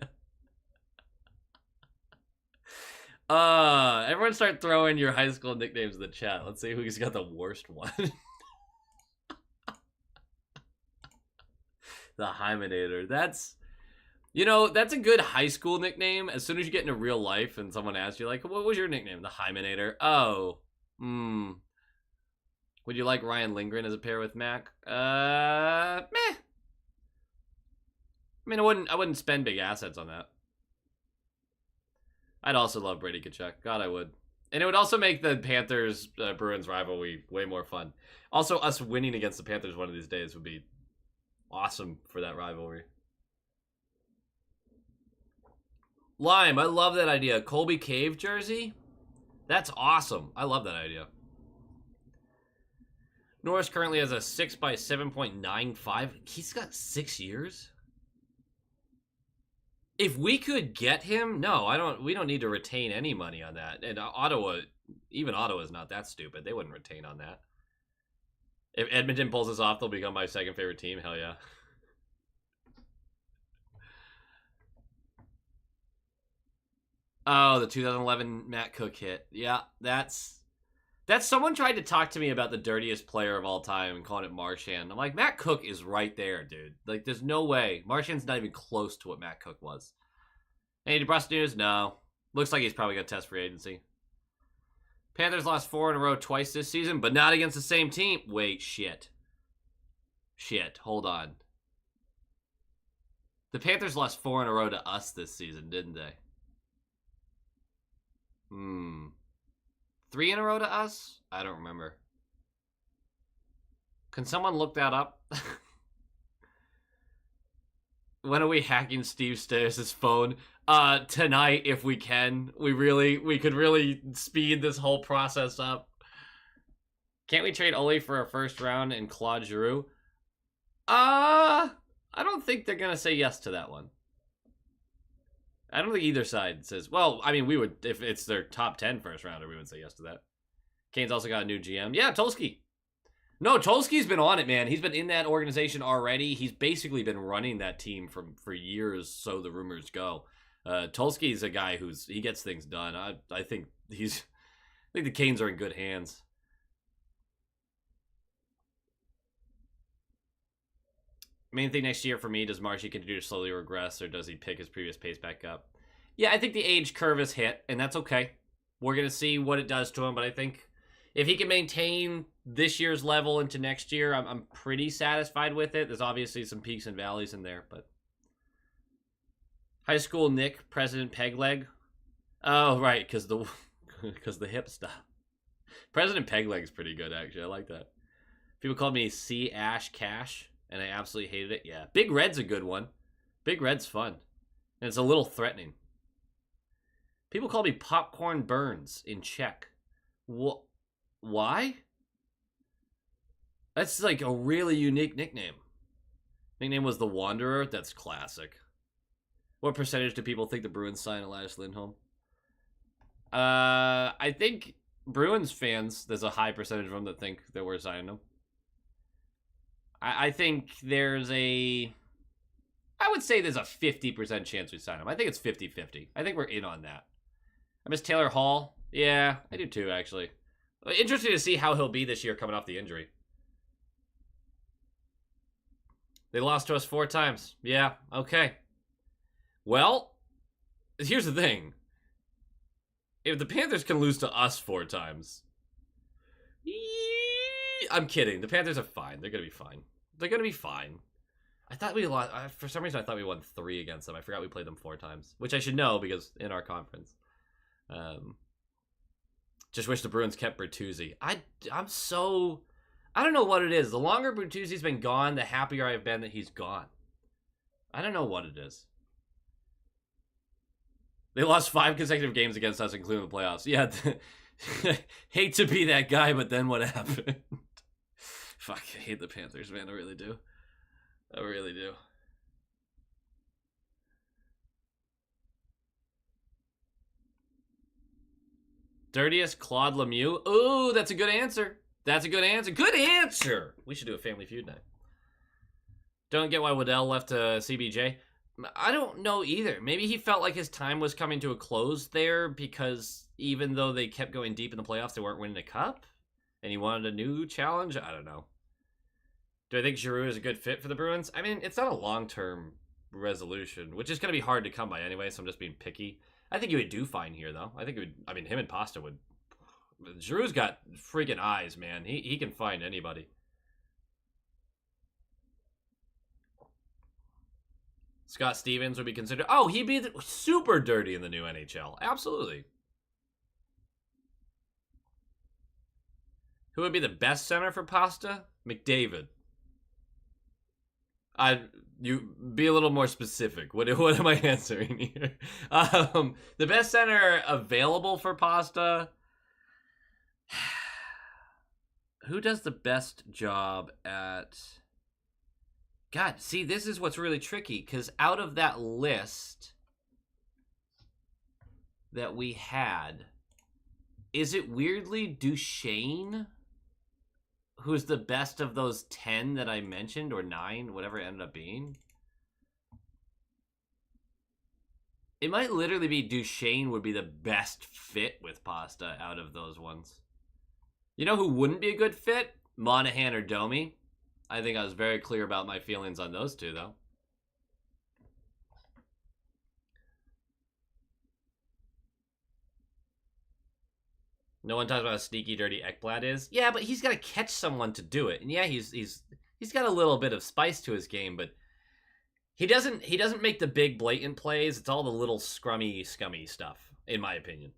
Everyone start throwing your high school nicknames in the chat. Let's see who's got the worst one. The Hymenator. That's a good high school nickname. As soon as you get into real life and someone asks you, like, what was your nickname? The Hymenator. Oh. Would you like Ryan Lindgren as a pair with Mac? Meh. I mean, I wouldn't spend big assets on that. I'd also love Brady Tkachuk. God, I would. And it would also make the Panthers-Bruins rivalry way more fun. Also, us winning against the Panthers one of these days would be awesome for that rivalry. Lime, I love that idea. Colby Cave jersey? That's awesome. I love that idea. Norris currently has a 6 by 7.95. He's got 6 years? If we could get him, no, we don't need to retain any money on that. And even Ottawa is not that stupid. They wouldn't retain on that. If Edmonton pulls this off, they'll become my second favorite team. Hell yeah. Oh, the 2011 Matt Cook hit. Yeah, that's someone tried to talk to me about the dirtiest player of all time and calling it Marchand. I'm like, Matt Cook is right there, dude. Like, there's no way. Marchand's not even close to what Matt Cook was. Any DeBrusque news? No. Looks like he's probably going to test free agency. Panthers lost 4 in a row twice this season, but not against the same team. Wait, shit. Shit, hold on. The Panthers lost 4 in a row to us this season, didn't they? 3 in a row to us? I don't remember. Can someone look that up? When are we hacking Steve Stairs' phone? Tonight, if we can. We could really speed this whole process up. Can't we trade Ole for a first round and Claude Giroux? I don't think they're gonna say yes to that one. I don't think either side says, well, I mean, we would, if it's their top 10 first rounder, we would say yes to that. Canes also got a new GM. Yeah, Tulski. No, Tulski's been on it, man. He's been in that organization already. He's basically been running that team for years, so the rumors go. Tulski's a guy he gets things done. I think the Canes are in good hands. Main thing next year for me, does Marshy continue to slowly regress, or does he pick his previous pace back up? Yeah, I think the age curve is hit, and that's okay. We're going to see what it does to him, but I think if he can maintain this year's level into next year, I'm pretty satisfied with it. There's obviously some peaks and valleys in there, but... High school Nick, President Pegleg. Oh, right, because the hip stuff. President Pegleg's pretty good, actually. I like that. People called me C. Ash Cash. And I absolutely hated it. Yeah. Big Red's a good one. Big Red's fun. And it's a little threatening. People call me Popcorn Burns in Czech. Why? That's like a really unique nickname. Nickname was The Wanderer. That's classic. What percentage do people think the Bruins sign Elias Lindholm? I think Bruins fans, there's a high percentage of them that think that we're signing him. I think I would say there's a 50% chance we sign him. I think it's 50-50. I think we're in on that. I miss Taylor Hall. Yeah, I do too, actually. Interesting to see how he'll be this year coming off the injury. They lost to us 4 times. Yeah, okay. Well, here's the thing. If the Panthers can lose to us 4 times... I'm kidding. The Panthers are fine. They're going to be fine. They're going to be fine. I thought we lost... For some reason, I thought we won 3 against them. I forgot we played them 4 times. Which I should know because in our conference. Just wish the Bruins kept Bertuzzi. I'm so... I don't know what it is. The longer Bertuzzi's been gone, the happier I've been that he's gone. I don't know what it is. They lost 5 consecutive games against us, including the playoffs. Yeah, hate to be that guy, but then what happened? Fuck, I hate the Panthers, man. I really do. I really do. Dirtiest Claude Lemieux? Ooh, that's a good answer. That's a good answer. Good answer! We should do a Family Feud night. Don't get why Waddell left CBJ. I don't know either. Maybe he felt like his time was coming to a close there because even though they kept going deep in the playoffs, they weren't winning a cup. And he wanted a new challenge? I don't know. Do I think Giroux is a good fit for the Bruins? I mean, it's not a long-term resolution, which is going to be hard to come by anyway, so I'm just being picky. I think he would do fine here, though. I think it would. I mean, him and Pasta would. Giroux's got freaking eyes, man. He can find anybody. Scott Stevens would be considered. Oh, he'd be super dirty in the new NHL. Absolutely. Who would be the best center for Pasta? McDavid. You be a little more specific. What am I answering here? The best center available for Pasta. Who does the best job at... God, see, this is what's really tricky, because out of that list that we had, is it weirdly Duchesne who's the best of those 10 that I mentioned, or 9, whatever it ended up being? It might literally be Duchesne would be the best fit with Pasta out of those ones. You know who wouldn't be a good fit? Monahan or Domi. I think I was very clear about my feelings on those two, though. No one talks about how sneaky, dirty Ekblad is. Yeah, but he's got to catch someone to do it. And yeah, he's got a little bit of spice to his game, but he doesn't make the big blatant plays. It's all the little scrummy, scummy stuff, in my opinion.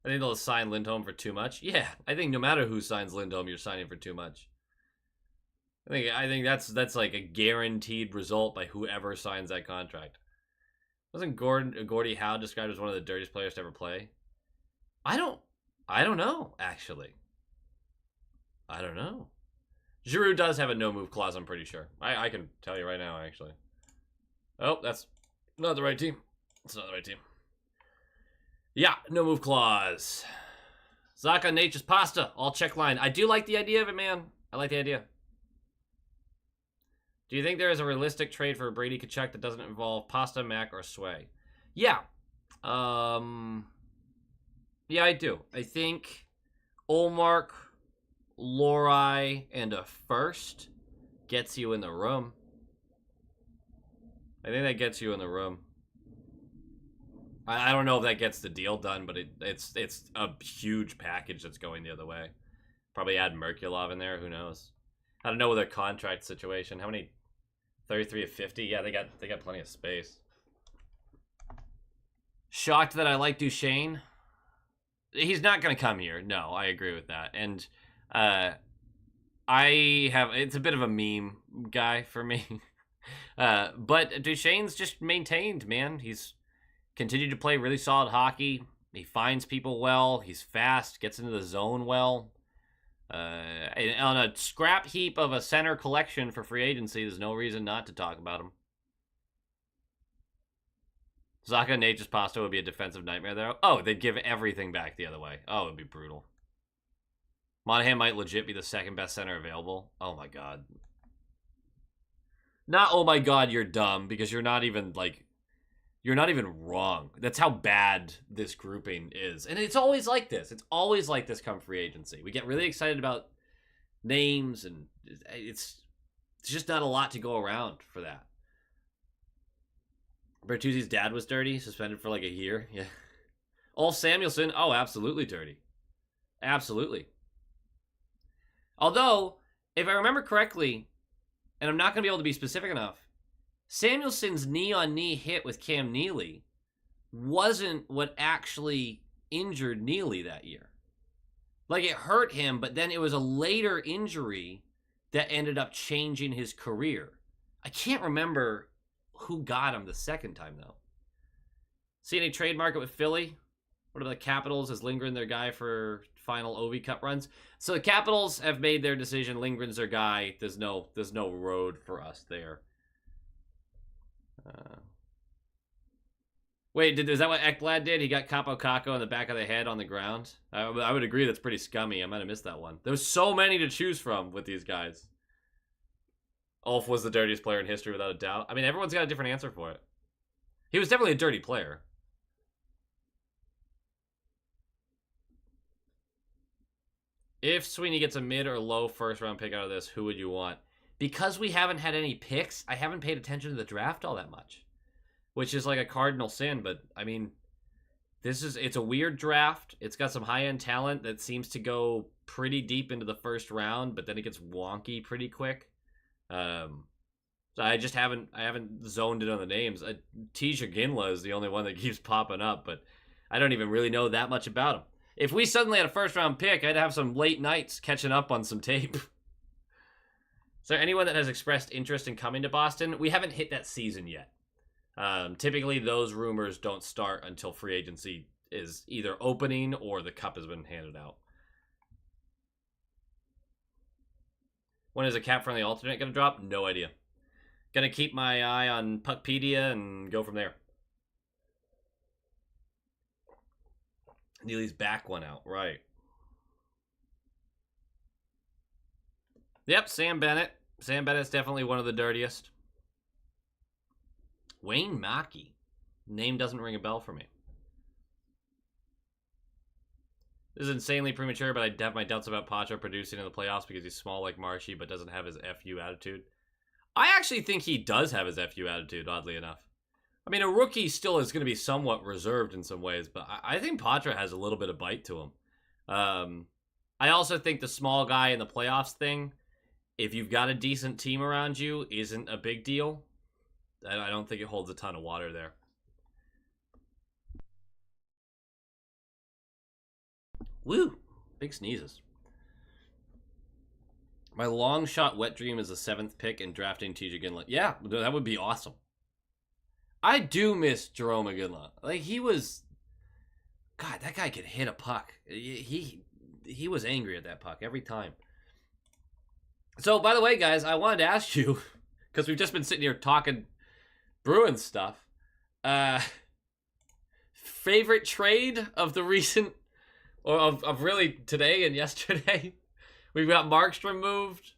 I think they'll sign Lindholm for too much. Yeah, I think no matter who signs Lindholm, you're signing for too much. I think that's like a guaranteed result by whoever signs that contract. Wasn't Gordie Howe described as one of the dirtiest players to ever play? I don't know, actually. I don't know. Giroux does have a no-move clause, I'm pretty sure. I can tell you right now, actually. Oh, that's not the right team. It's not the right team. Yeah, no-move clause. Zaka, Nature's Pasta, all check line. I do like the idea of it, man. I like the idea. Do you think there is a realistic trade for Brady Tkachuk that doesn't involve Pasta, Mac, or Sway? Yeah. Yeah, I do. I think Omark, Lorai, and a first gets you in the room. I think that gets you in the room. I don't know if that gets the deal done, but it's a huge package that's going the other way. Probably add Merkulov in there. Who knows? I don't know with their contract situation. How many? 33 of 50. Yeah, they got plenty of space. Shocked that I like Duchesne. He's not going to come here. No, I agree with that. And it's a bit of a meme guy for me. But Duchesne's just maintained, man. He's continued to play really solid hockey. He finds people well. He's fast, gets into the zone well. On a scrap heap of a center collection for free agency, there's no reason not to talk about him. Zaka Nature's Pasta would be a defensive nightmare, though. Oh, they'd give everything back the other way. Oh, it would be brutal. Monahan might legit be the second best center available. Oh my god. Not, oh my god, you're dumb, because you're not even, like, you're not even wrong. That's how bad this grouping is. And it's always like this. It's always like this come free agency. We get really excited about names, and it's There's just not a lot to go around for that. Bertuzzi's dad was dirty, suspended for like a year. Yeah. Ulf Samuelsson, oh, absolutely dirty. Absolutely. Although, if I remember correctly, and I'm not going to be able to be specific enough, Samuelson's knee-on-knee hit with Cam Neely wasn't what actually injured Neely that year. Like, it hurt him, but then it was a later injury that ended up changing his career. I can't remember who got him the second time, though. See any trade market with Philly? What about the Capitals? Is Lindgren their guy for final OV Cup runs? So the Capitals have made their decision. Lindgren's their guy. There's no road for us there. Wait, is that what Ekblad did? He got Capo Caco in the back of the head on the ground? I would agree that's pretty scummy. I might have missed that one. There was so many to choose from with these guys. Ulf was the dirtiest player in history without a doubt. I mean, everyone's got a different answer for it. He was definitely a dirty player. If Sweeney gets a mid or low first round pick out of this, who would you want? Because we haven't had any picks, I haven't paid attention to the draft all that much. Which is like a cardinal sin, but I mean, it's a weird draft. It's got some high-end talent that seems to go pretty deep into the first round, but then it gets wonky pretty quick. So I haven't zoned in on the names. Tisha Ginla is the only one that keeps popping up, but I don't even really know that much about him. If we suddenly had a first-round pick, I'd have some late nights catching up on some tape. Is there anyone that has expressed interest in coming to Boston? We haven't hit that season yet. Typically, those rumors don't start until free agency is either opening or the cup has been handed out. When is a cap-friendly alternate going to drop? No idea. Going to keep my eye on Puckpedia and go from there. Neely's back one out. Right. Yep, Sam Bennett. Sam Bennett's definitely one of the dirtiest. Wayne Mackey. Name doesn't ring a bell for me. This is insanely premature, but I have my doubts about Pacho producing in the playoffs because he's small like Marshy, but doesn't have his FU attitude. I actually think he does have his FU attitude, oddly enough. I mean, a rookie still is going to be somewhat reserved in some ways, but I think Patra has a little bit of bite to him. I also think the small guy in the playoffs thing, if you've got a decent team around you, isn't a big deal. I don't think it holds a ton of water there. Woo! Big sneezes. My long shot wet dream is the 7th pick and drafting TJ Ginla. Yeah, that would be awesome. I do miss Jerome Ginla. Like, he was... God, that guy could hit a puck. He was angry at that puck every time. So, by the way, guys, I wanted to ask you, because we've just been sitting here talking Bruins stuff. Favorite trade of the recent... Or of really today and yesterday? We've got Markstrom moved,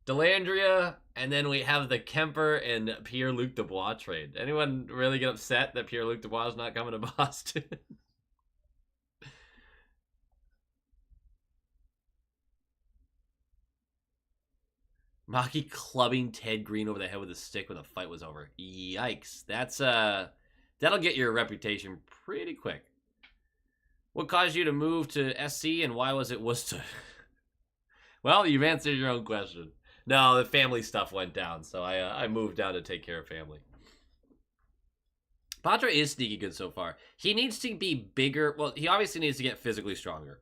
Delandria, and then we have the Kemper and Pierre-Luc Dubois trade. Anyone really get upset that Pierre-Luc Dubois is not coming to Boston? Maki clubbing Ted Green over the head with a stick when the fight was over. Yikes. That'll get your reputation pretty quick. What caused you to move to SC and why was it Worcester? Well, you've answered your own question. No, the family stuff went down, so I moved down to take care of family. Patra is sneaky good so far. He needs to be bigger. Well, he obviously needs to get physically stronger.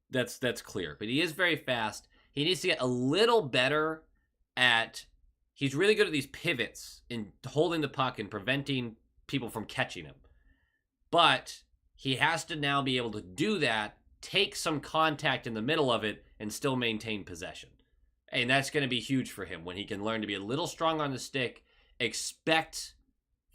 That's clear. But he is very fast. He needs to get a little better at... He's really good at these pivots in holding the puck and preventing people from catching him. But he has to now be able to do that, take some contact in the middle of it, and still maintain possession. And that's going to be huge for him when he can learn to be a little strong on the stick, expect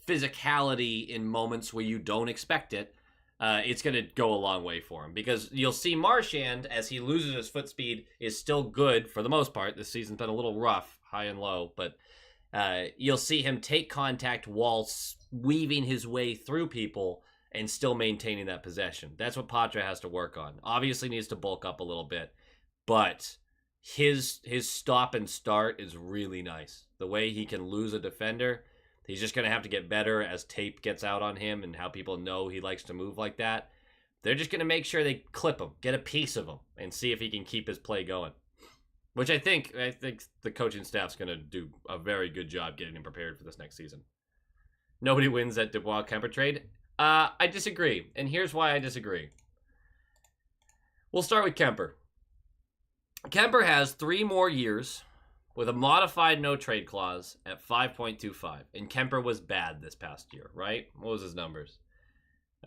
physicality in moments where you don't expect it. It's going to go a long way for him because you'll see Marchand, as he loses his foot speed, is still good for the most part. This season's been a little rough, high and low, but you'll see him take contact while weaving his way through people and still maintaining that possession. That's what Patra has to work on. Obviously needs to bulk up a little bit, but his stop and start is really nice. The way he can lose a defender, he's just going to have to get better as tape gets out on him and how people know he likes to move like that. They're just going to make sure they clip him, get a piece of him, and see if he can keep his play going. Which I think the coaching staff's going to do a very good job getting him prepared for this next season. Nobody wins that Dubois-Kemper trade. I disagree, and here's why I disagree. We'll start with Kemper. Kemper has 3 more years with a modified no-trade clause at 5.25. And Kemper was bad this past year, right? What was his numbers?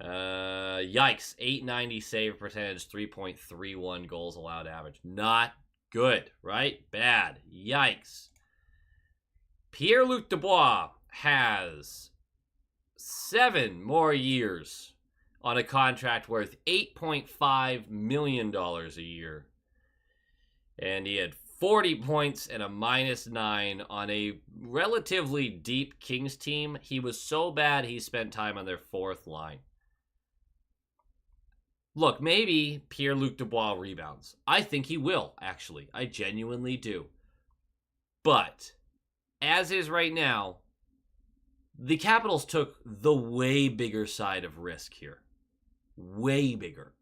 Yikes. 890 save percentage, 3.31 goals allowed average. Not good, right? Bad. Yikes. Pierre-Luc Dubois has 7 more years on a contract worth $8.5 million a year. And he had 40 points and a -9 on a relatively deep Kings team. He was so bad he spent time on their 4th line. Look, maybe Pierre-Luc Dubois rebounds. I think he will, actually. I genuinely do. But, as is right now, the Capitals took the way bigger side of risk here. Way bigger.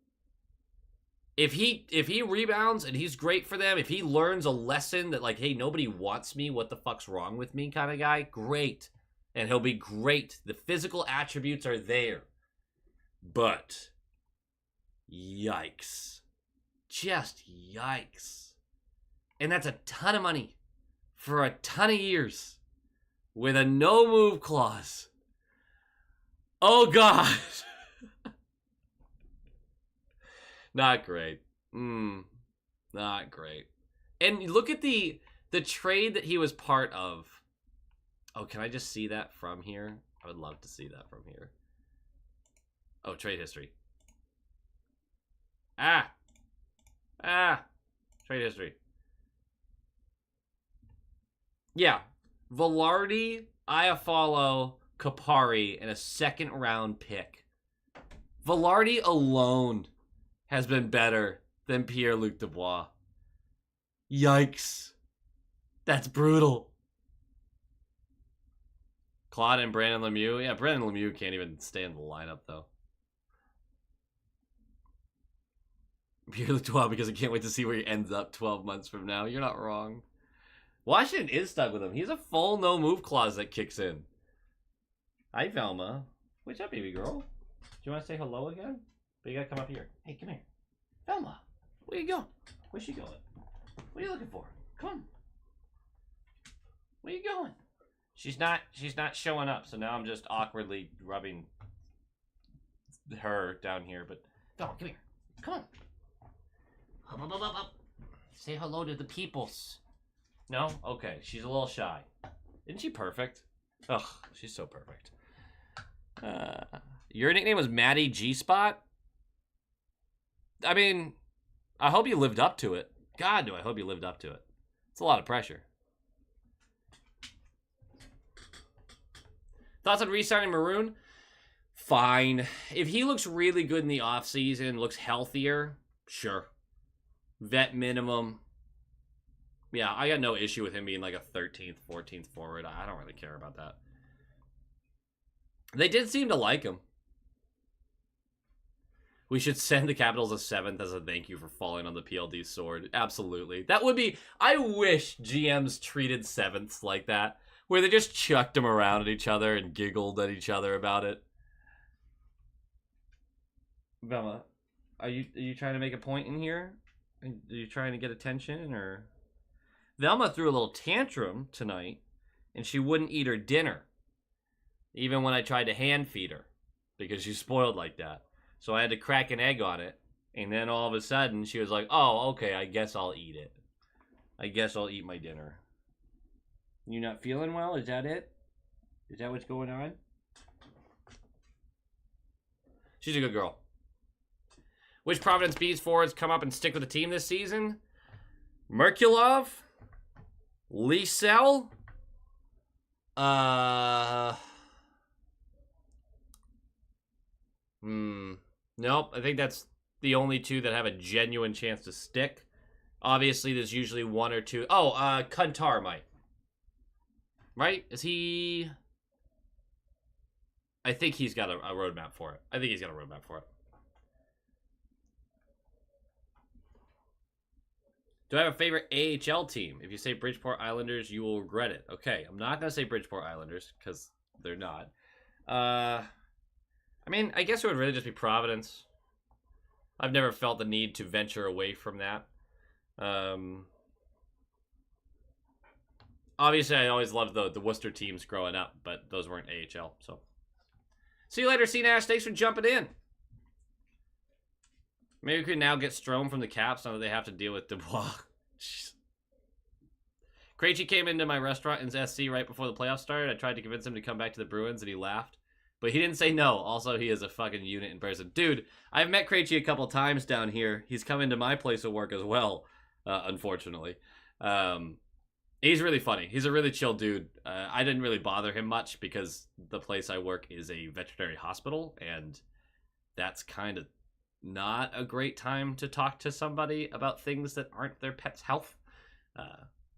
If he rebounds and he's great for them, if he learns a lesson that, like, hey, nobody wants me, what the fuck's wrong with me kind of guy, great. And he'll be great. The physical attributes are there. But, yikes. Just yikes. And that's a ton of money for a ton of years with a no-move clause. Oh, God. Not great. Not great. And look at the trade that he was part of. Oh, can I just see that from here? I would love to see that from here. Oh, trade history. Trade history. Yeah. Velarde, Iafallo, Kapari, and a 2nd round pick. Velarde alone has been better than Pierre-Luc Dubois. Yikes. That's brutal. Claude and Brandon Lemieux. Yeah, Brandon Lemieux can't even stay in the lineup, though. Pierre-Luc Dubois, because I can't wait to see where he ends up 12 months from now. You're not wrong. Washington is stuck with him. He's a full no-move clause that kicks in. Hi, Velma. What's up, baby girl? Do you want to say hello again? But you gotta come up here. Hey, come here. Velma, where you going? Where's she going? What are you looking for? Come on. Where you going? She's not showing up, so now I'm just awkwardly rubbing her down here, but Velma, come here. Come on. Up. Say hello to the peoples. No? Okay, she's a little shy. Isn't she perfect? Ugh, she's so perfect. Your nickname was Maddie G-Spot? I mean, I hope you lived up to it. God, do I hope you lived up to it. It's a lot of pressure. Thoughts on re-signing Maroon? Fine. If he looks really good in the offseason, looks healthier, sure. Vet minimum. Yeah, I got no issue with him being like a 13th, 14th forward. I don't really care about that. They did seem to like him. We should send the Capitals a 7th as a thank you for falling on the PLD's sword. Absolutely. That would be... I wish GMs treated 7ths like that, where they just chucked them around at each other and giggled at each other about it. Velma, are you trying to make a point in here? Are you trying to get attention, or... Velma threw a little tantrum tonight, and she wouldn't eat her dinner, even when I tried to hand feed her, because she's spoiled like that. So I had to crack an egg on it, and then all of a sudden she was like, oh, okay, I guess I'll eat it. I guess I'll eat my dinner. You not feeling well? Is that it? Is that what's going on? She's a good girl. Which Providence Bees forwards come up and stick with the team this season? Merkulov? Liesel? Nope, I think that's the only two that have a genuine chance to stick. Obviously, there's usually one or two. Oh, Kuntar might. Right? Is he... I think he's got a roadmap for it. Do I have a favorite AHL team? If you say Bridgeport Islanders, you will regret it. Okay, I'm not going to say Bridgeport Islanders, because they're not. I mean, I guess it would really just be Providence. I've never felt the need to venture away from that. Obviously, I always loved the Worcester teams growing up, but those weren't AHL, so. See you later, C-Nash. Thanks for jumping in. Maybe we could now get Strome from the Caps now that they have to deal with Dubois. Krejci came into my restaurant in SC right before the playoffs started. I tried to convince him to come back to the Bruins, and he laughed. But he didn't say no. Also, he is a fucking unit in person. Dude, I've met Krejci a couple times down here. He's come into my place of work as well, unfortunately. He's really funny. He's a really chill dude. I didn't really bother him much because the place I work is a veterinary hospital, and that's kind of not a great time to talk to somebody about things that aren't their pet's health.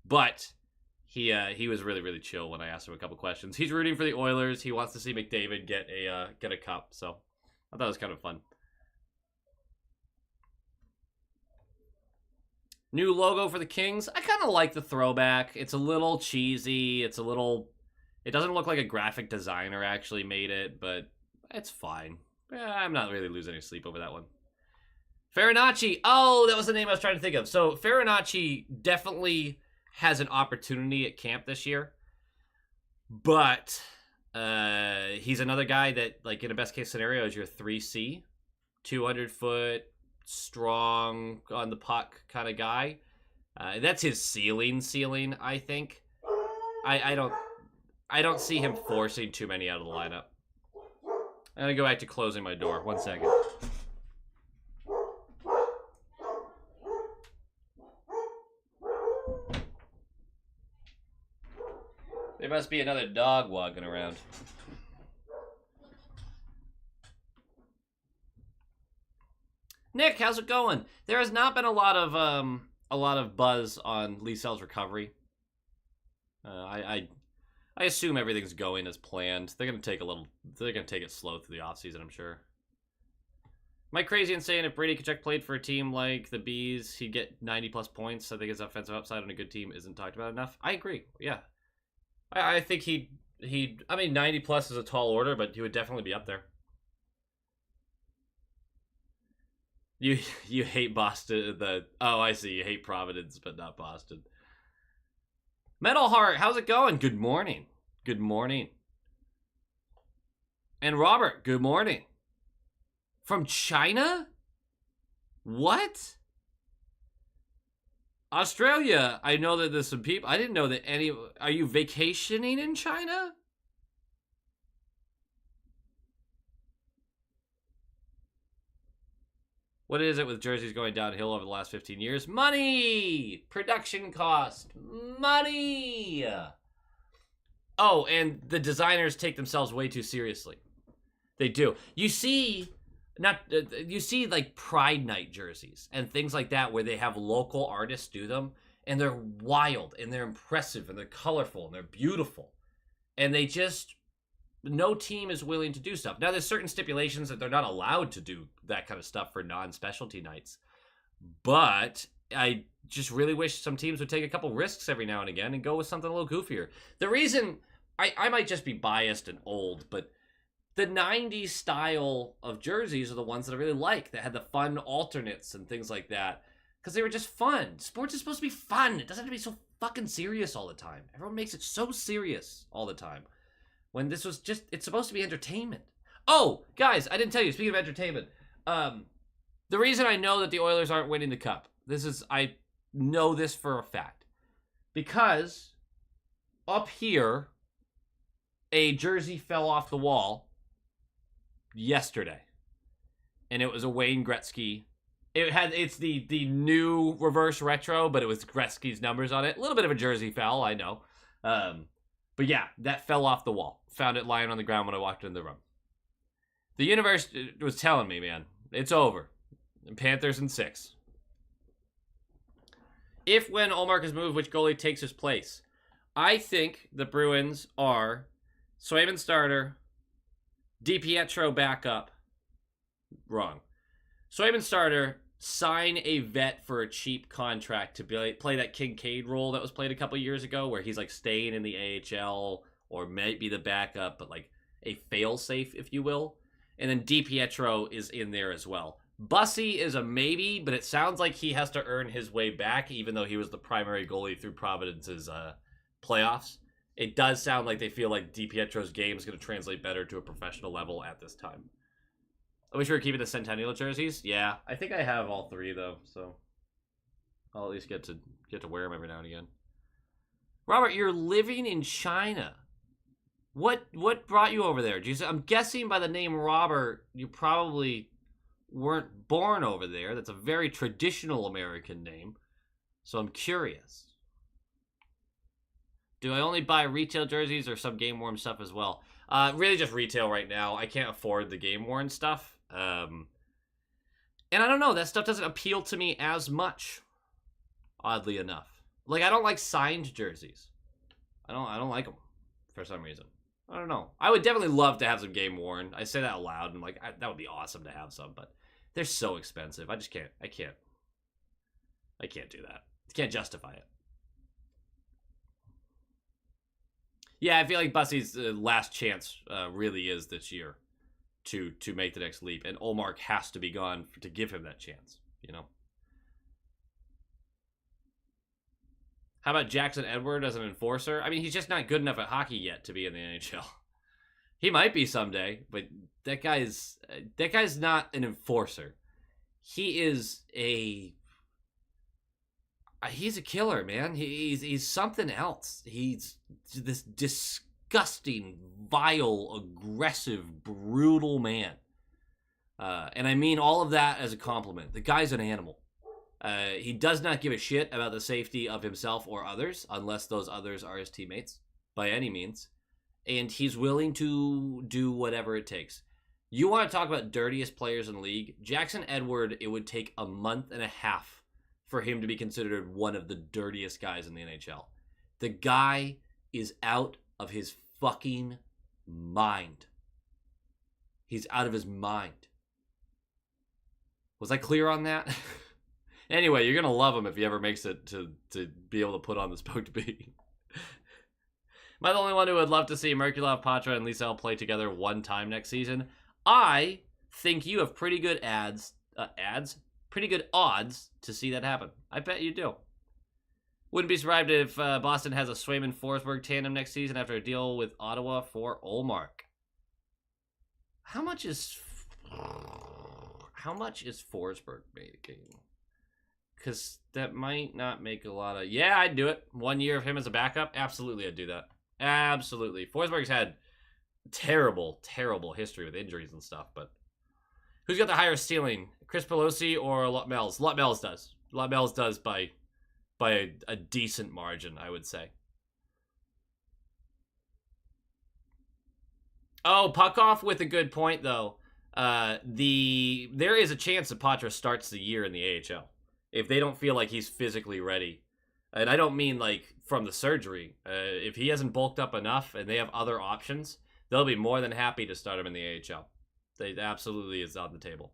But he was really, really chill when I asked him a couple questions. He's rooting for the Oilers. He wants to see McDavid get a cup, so I thought it was kind of fun. New logo for the Kings. I kind of like the throwback. It's a little cheesy. It doesn't look like a graphic designer actually made it, but it's fine. I'm not really losing any sleep over that one. Farinacci. Oh, that was the name I was trying to think of. So Farinacci definitely has an opportunity at camp this year, but he's another guy that, like, in a best case scenario, is your 3C, 200-foot, strong on the puck kind of guy. That's his ceiling, I think. I don't see him forcing too many out of the lineup. I'm gonna go back to closing my door. 1 second. There must be another dog walking around. Nick, how's it going? There has not been a lot of buzz on Lee Sells' recovery. I assume everything's going as planned. They're gonna take it slow through the offseason, I'm sure. Am I crazy in saying if Brady Tkachuk played for a team like the Bees, he'd get 90+ points? I think his offensive upside on a good team isn't talked about enough. I agree. Yeah, I think he. I mean, 90+ is a tall order, but he would definitely be up there. You hate Boston. I see. You hate Providence, but not Boston. Metal Heart, how's it going? Good morning. Good morning. And Robert, good morning. From China? What? Australia, I know that there's some people. I didn't know that any. Are you vacationing in China? What is it with jerseys going downhill over the last 15 years? Money! Production cost. Money! Oh, and the designers take themselves way too seriously. They do. You see like Pride Night jerseys and things like that where they have local artists do them, and they're wild and they're impressive and they're colorful and they're beautiful. And they just, no team is willing to do stuff. Now, there's certain stipulations that they're not allowed to do that kind of stuff for non-specialty nights. But I just really wish some teams would take a couple risks every now and again and go with something a little goofier. The reason, I might just be biased and old, but the 90s style of jerseys are the ones that I really like, that had the fun alternates and things like that, because they were just fun. Sports is supposed to be fun. It doesn't have to be so fucking serious all the time. Everyone makes it so serious all the time, when this was just, it's supposed to be entertainment. Oh, guys, I didn't tell you, speaking of entertainment, the reason I know that the Oilers aren't winning the cup, I know this for a fact, because up here, a jersey fell off the wall yesterday, and it was a Wayne Gretzky. It's the new reverse retro, but it was Gretzky's numbers on it. A little bit of a jersey foul, I know. But yeah, that fell off the wall. Found it lying on the ground when I walked in the room. The universe was telling me, man, it's over. And Panthers in 6. If when Omark is moved, which goalie takes his place? I think the Bruins are Swayman starter, DiPietro backup. Wrong. Swayman starter, sign a vet for a cheap contract to play that Kincaid role that was played a couple years ago, where he's like staying in the AHL or might be the backup, but like a fail-safe, if you will. And then DiPietro is in there as well. Bussy is a maybe, but it sounds like he has to earn his way back, even though he was the primary goalie through Providence's playoffs. It does sound like they feel like DiPietro's game is going to translate better to a professional level at this time. I wish we were keeping the Centennial jerseys. Yeah, I think I have all three though, so I'll at least get to wear them every now and again. Robert, you're living in China. What brought you over there? I'm guessing by the name Robert, you probably weren't born over there. That's a very traditional American name. So I'm curious. Do I only buy retail jerseys or some game-worn stuff as well? Really just retail right now. I can't afford the game-worn stuff. And I don't know. That stuff doesn't appeal to me as much, oddly enough. Like, I don't like signed jerseys. I don't like them for some reason. I don't know. I would definitely love to have some game-worn. I say that out loud, and like that would be awesome to have some, but they're so expensive. I just can't. I can't do that. I can't justify it. Yeah, I feel like Bussy's last chance really is this year to make the next leap, and Omark has to be gone to give him that chance, you know? How about Jackson Edward as an enforcer? I mean, he's just not good enough at hockey yet to be in the NHL. He might be someday, but that guy's not an enforcer. He's a killer, man. He's something else. He's this disgusting, vile, aggressive, brutal man. And I mean all of that as a compliment. The guy's an animal. He does not give a shit about the safety of himself or others, unless those others are his teammates, by any means. And he's willing to do whatever it takes. You want to talk about dirtiest players in the league? Jackson Edward, it would take a month and a half for him to be considered one of the dirtiest guys in the NHL. The guy is out of his fucking mind. He's out of his mind. Was I clear on that? Anyway, you're going to love him if he ever makes it to be able to put on the Spoke to Be. Am I the only one who would love to see Merkulov, Patra, and Lysell play together one time next season? I think you have pretty good pretty good odds to see that happen. I bet you do. Wouldn't be surprised if Boston has a Swayman-Forsberg tandem next season after a deal with Ottawa for Omark. How much is Forsberg making? Because that might not make a lot of... Yeah, I'd do it. 1 year of him as a backup? Absolutely, I'd do that. Absolutely. Forsberg's had terrible, terrible history with injuries and stuff, but who's got the higher ceiling? Chris Pelosi or Lutmels? Lutmels does. Lutmels does by a decent margin, I would say. Oh, Puckoff with a good point, though. There is a chance that Patra starts the year in the AHL if they don't feel like he's physically ready. And I don't mean like from the surgery. If he hasn't bulked up enough and they have other options, they'll be more than happy to start him in the AHL. They absolutely is on the table.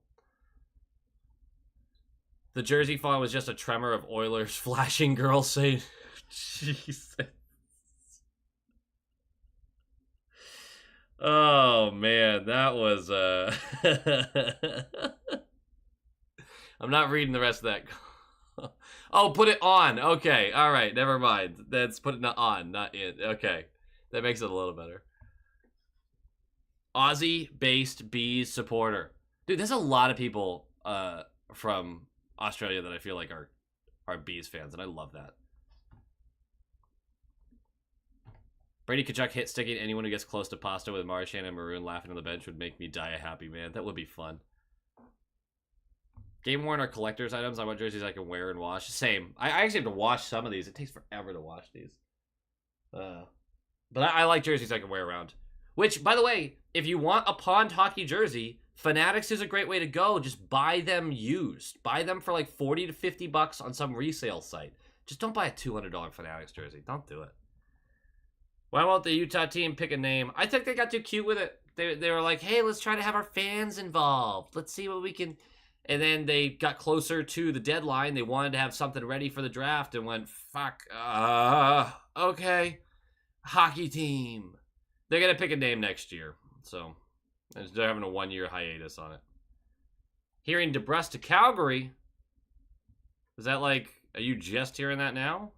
The jersey font was just a tremor of Oilers flashing girls saying, Jesus. Oh, man, that was, I'm not reading the rest of that. Oh, put it on. Okay, all right, never mind. That's put it on, not in. Okay, that makes it a little better. Aussie-based Bees supporter. Dude, there's a lot of people from Australia that I feel like are Bees fans, and I love that. Brady Kachuk hit sticking anyone who gets close to Pasta with Marchand and Maroon laughing on the bench would make me die a happy man. That would be fun. Game worn are collector's items. I want jerseys I can wear and wash. Same. I actually have to wash some of these. It takes forever to wash these. But I like jerseys I can wear around. Which, by the way, if you want a pond hockey jersey, Fanatics is a great way to go. Just buy them used. Buy them for like $40 to $50 on some resale site. Just don't buy a $200 Fanatics jersey. Don't do it. Why won't the Utah team pick a name? I think they got too cute with it. They were like, hey, let's try to have our fans involved. Let's see what we can... And then they got closer to the deadline. They wanted to have something ready for the draft and went, fuck, okay. Hockey team. They're going to pick a name next year. So they're having a 1-year hiatus on it. Hearing DeBrusque to Calgary. Is that like, are you just hearing that now?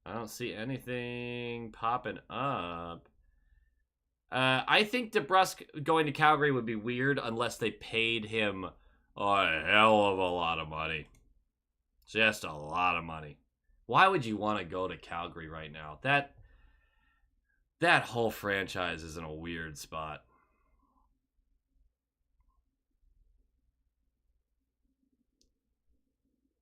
I don't see anything popping up. I think DeBrusque going to Calgary would be weird unless they paid him a hell of a lot of money. Just a lot of money. Why would you want to go to Calgary right now? That whole franchise is in a weird spot.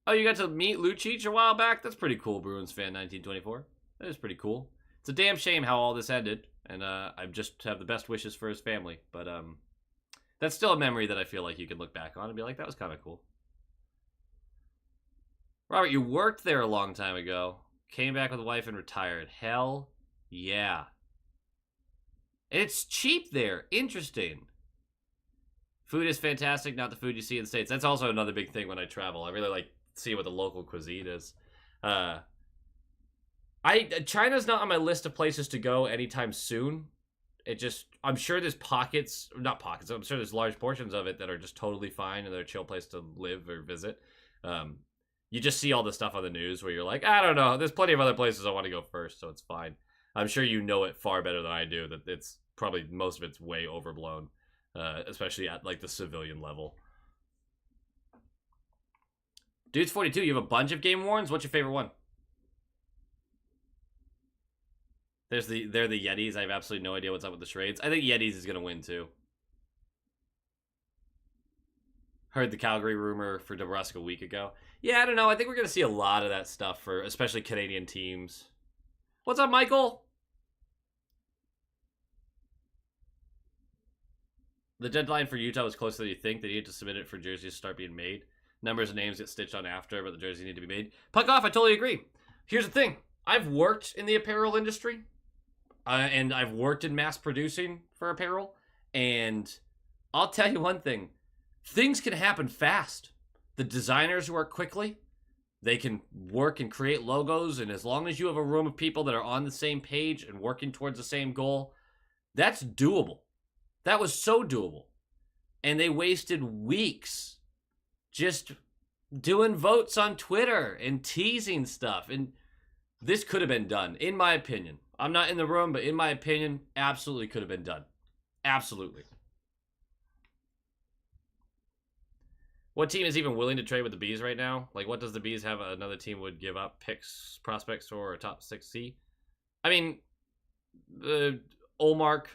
Oh, you got to meet Lucic a while back? That's pretty cool, Bruins fan 1924. That is pretty cool. It's a damn shame how all this ended, and I just have the best wishes for his family. But that's still a memory that I feel like you can look back on and be like, that was kind of cool. Robert, you worked there a long time ago. Came back with a wife and retired. Hell yeah. And it's cheap there. Interesting. Food is fantastic, not the food you see in the States. That's also another big thing when I travel. I really like seeing what the local cuisine is. China's not on my list of places to go anytime soon. I'm sure there's I'm sure there's large portions of it that are just totally fine and they're a chill place to live or visit. You just see all the stuff on the news where you're like, I don't know, there's plenty of other places I want to go first, so it's fine. I'm sure you know it far better than I do, that it's probably, most of it's way overblown, especially at like the civilian level. Dude's 42, you have a bunch of game warrants? What's your favorite one? They're the Yetis. I have absolutely no idea what's up with the charades. I think Yetis is going to win, too. Heard the Calgary rumor for DeBrusque a week ago. Yeah, I don't know. I think we're going to see a lot of that stuff for especially Canadian teams. What's up, Michael? The deadline for Utah was closer than you think. They need to submit it for jerseys to start being made. Numbers and names get stitched on after, but the jerseys need to be made. Puck off, I totally agree. Here's the thing. I've worked in the apparel industry, and I've worked in mass producing for apparel, and I'll tell you one thing. Things can happen fast. The designers work quickly. They can work and create logos, and as long as you have a room of people that are on the same page and working towards the same goal, that's doable. That was so doable. And they wasted weeks just doing votes on Twitter and teasing stuff. And this could have been done, in my opinion. I'm not in the room, but in my opinion, absolutely could have been done. Absolutely. What team is even willing to trade with the Bees right now? Like, what does the Bees have another team would give up? Picks, prospects for a top 6C? I mean, Omark.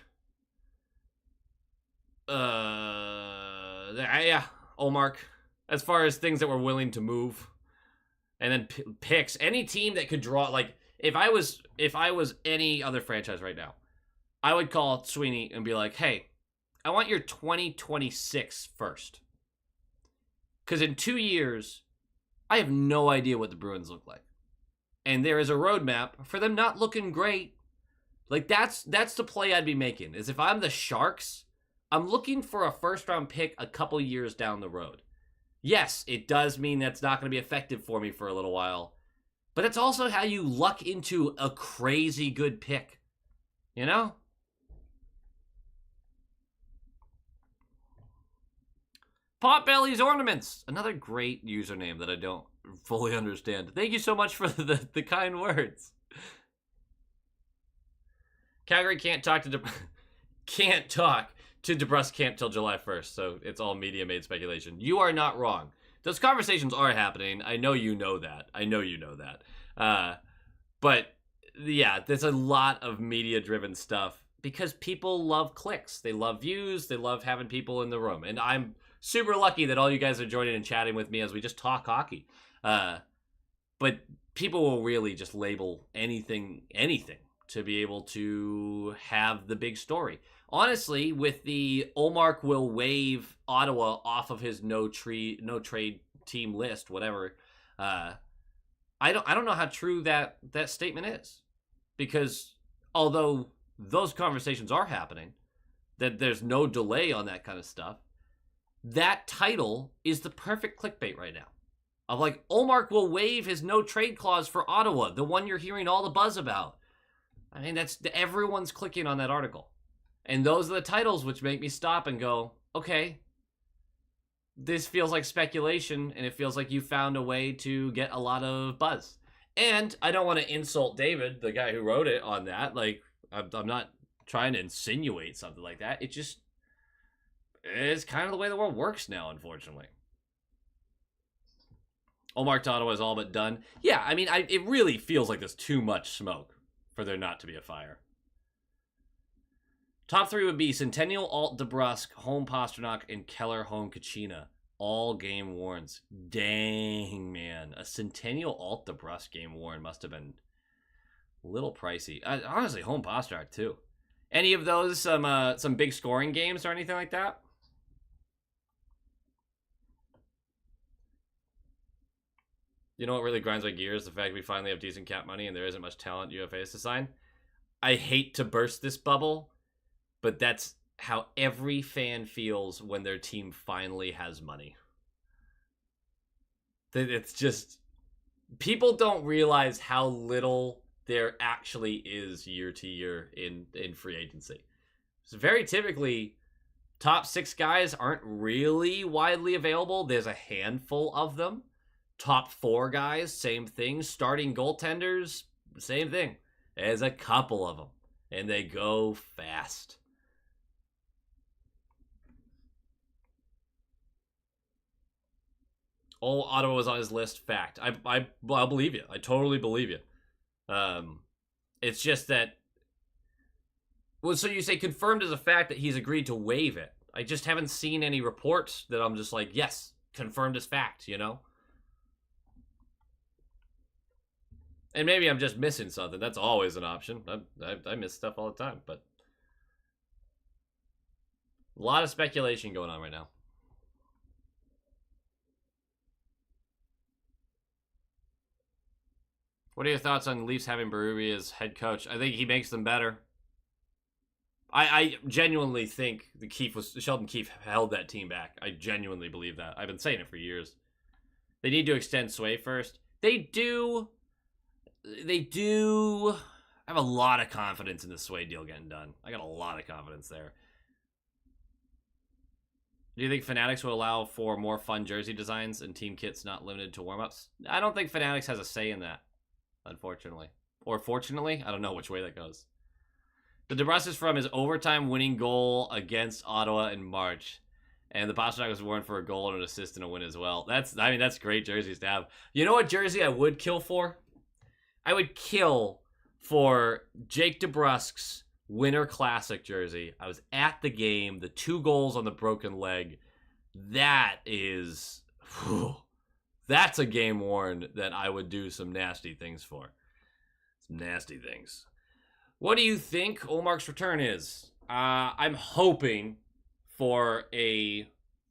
Yeah, Omark. As far as things that were willing to move. And then picks. Any team that could draw, like, if I was any other franchise right now, I would call Sweeney and be like, hey, I want your 2026 first. Because in 2 years, I have no idea what the Bruins look like. And there is a roadmap for them not looking great. Like, that's the play I'd be making. Is if I'm the Sharks, I'm looking for a first-round pick a couple years down the road. Yes, it does mean that's not going to be effective for me for a little while. But it's also how you luck into a crazy good pick. You know? Potbelly's Ornaments. Another great username that I don't fully understand. Thank you so much for the kind words. Calgary can't talk to DeBrusque camp till July 1st, so it's all media-made speculation. You are not wrong. Those conversations are happening. I know you know that. But, yeah, there's a lot of media-driven stuff because people love clicks. They love views. They love having people in the room. And I'm super lucky that all you guys are joining and chatting with me as we just talk hockey. But people will really just label anything to be able to have the big story. Honestly, with the Omark will waive Ottawa off of his no trade team list, whatever. I don't know how true that statement is, because although those conversations are happening, that there's no delay on that kind of stuff, that title is the perfect clickbait right now. Of like, Omark will waive his no trade clause for Ottawa, the one you're hearing all the buzz about. I mean, everyone's clicking on that article. And those are the titles which make me stop and go, okay, this feels like speculation, and it feels like you found a way to get a lot of buzz. And I don't want to insult David, the guy who wrote it, on that. Like, I'm not trying to insinuate something like that. It just is kind of the way the world works now, unfortunately. Omark to Ottawa is all but done. Yeah, I mean, it really feels like there's too much smoke for there not to be a fire. Top 3 would be Centennial, Alt, DeBrusque, home Pasternak, and Keller, home Kachina. All game warns. Dang, man. A Centennial, Alt, DeBrusque game warn must have been a little pricey. Honestly, home Pasternak, too. Any of those, some big scoring games or anything like that? You know what really grinds my gears? The fact we finally have decent cap money and there isn't much talent UFAs to sign. I hate to burst this bubble, but that's how every fan feels when their team finally has money. It's just, people don't realize how little there actually is year to year in free agency. So very typically, top 6 guys aren't really widely available. There's a handful of them. Top 4 guys, same thing. Starting goaltenders, same thing. There's a couple of them, and they go fast. Oh, Ottawa was on his list. Fact. I'll believe you. I totally believe you. It's just that. Well, so you say confirmed as a fact that he's agreed to waive it. I just haven't seen any reports that I'm just like, yes, confirmed as fact, you know? And maybe I'm just missing something. That's always an option. I miss stuff all the time, but a lot of speculation going on right now. What are your thoughts on Leafs having Berube as head coach? I think he makes them better. I genuinely think Sheldon Keefe held that team back. I genuinely believe that. I've been saying it for years. They need to extend Sway first. They do have a lot of confidence in the Sway deal getting done. I got a lot of confidence there. Do you think Fanatics would allow for more fun jersey designs and team kits not limited to warm-ups? I don't think Fanatics has a say in that, unfortunately. Or fortunately, I don't know which way that goes. The DeBrusque is from his overtime winning goal against Ottawa in March. And the Pasternak was worn for a goal and an assist and a win as well. That's great jerseys to have. You know what jersey I would kill for? I would kill for Jake DeBrusque's Winter Classic jersey. I was at the game, the 2 goals on the broken leg. That is, that's a game worn that I would do some nasty things for. Some nasty things. What do you think Omark's return is? I'm hoping for a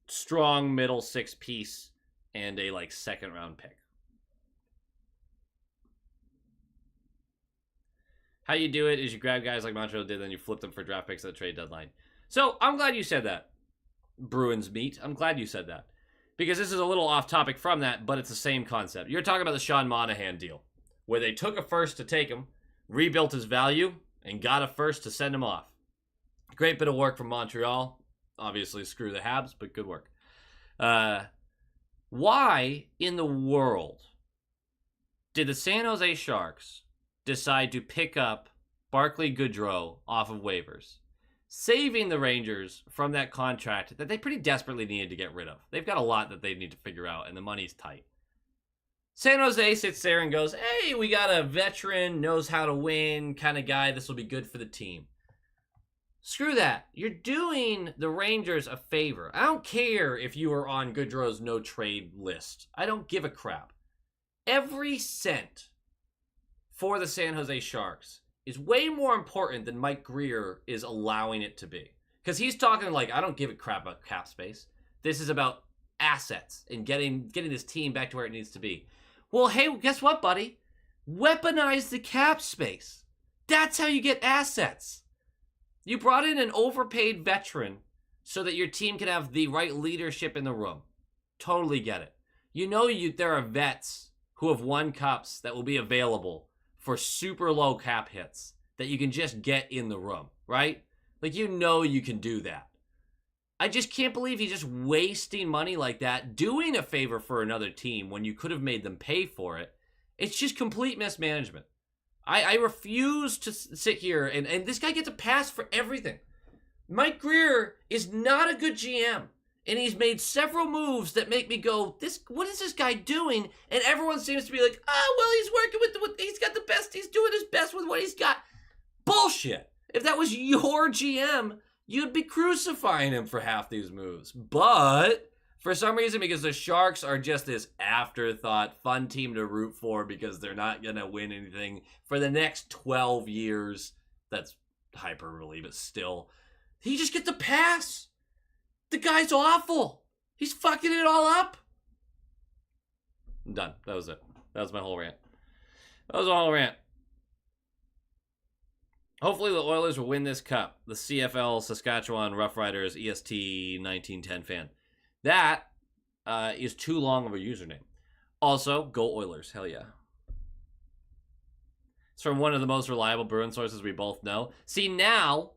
strong middle 6 piece and a 2nd round pick. How you do it is you grab guys like Montreal did, then you flip them for draft picks at the trade deadline. So I'm glad you said that, Bruins meat. I'm glad you said that. Because this is a little off topic from that, but it's the same concept. You're talking about the Sean Monahan deal, where they took a first to take him, rebuilt his value, and got a first to send him off. Great bit of work from Montreal. Obviously, screw the Habs, but good work. Why in the world did the San Jose Sharks decide to pick up Barclay Goodrow off of waivers, saving the Rangers from that contract that they pretty desperately needed to get rid of? They've got a lot that they need to figure out, and the money's tight. San Jose sits there and goes, hey, we got a veteran, knows how to win kind of guy. This will be good for the team. Screw that. You're doing the Rangers a favor. I don't care if you are on Goodrow's no-trade list. I don't give a crap. Every cent for the San Jose Sharks is way more important than Mike Grier is allowing it to be. Because he's talking like, I don't give a crap about cap space. This is about assets and getting this team back to where it needs to be. Well, hey, guess what, buddy? Weaponize the cap space. That's how you get assets. You brought in an overpaid veteran so that your team can have the right leadership in the room. Totally get it. You know there are vets who have won cups that will be available for super low cap hits that you can just get in the room, right? Like, you know you can do that. I just can't believe he's just wasting money like that, doing a favor for another team when you could have made them pay for it. It's just complete mismanagement. I refuse to sit here, and this guy gets a pass for everything. Mike Grier is not a good GM, and he's made several moves that make me go, what is this guy doing? And everyone seems to be like, oh, well, he's working with he's got the best, he's doing his best with what he's got. Bullshit. If that was your GM, you'd be crucifying him for half these moves. But for some reason, because the Sharks are just this afterthought, fun team to root for because they're not going to win anything for the next 12 years. That's hyperbole, but still. He just gets a pass. The guy's awful. He's fucking it all up. I'm done. That was it. That was my whole rant. That was my whole rant. Hopefully the Oilers will win this cup. The CFL Saskatchewan Roughriders EST 1910 fan. That is too long of a username. Also, go Oilers. Hell yeah. It's from one of the most reliable Bruin sources we both know. See, now,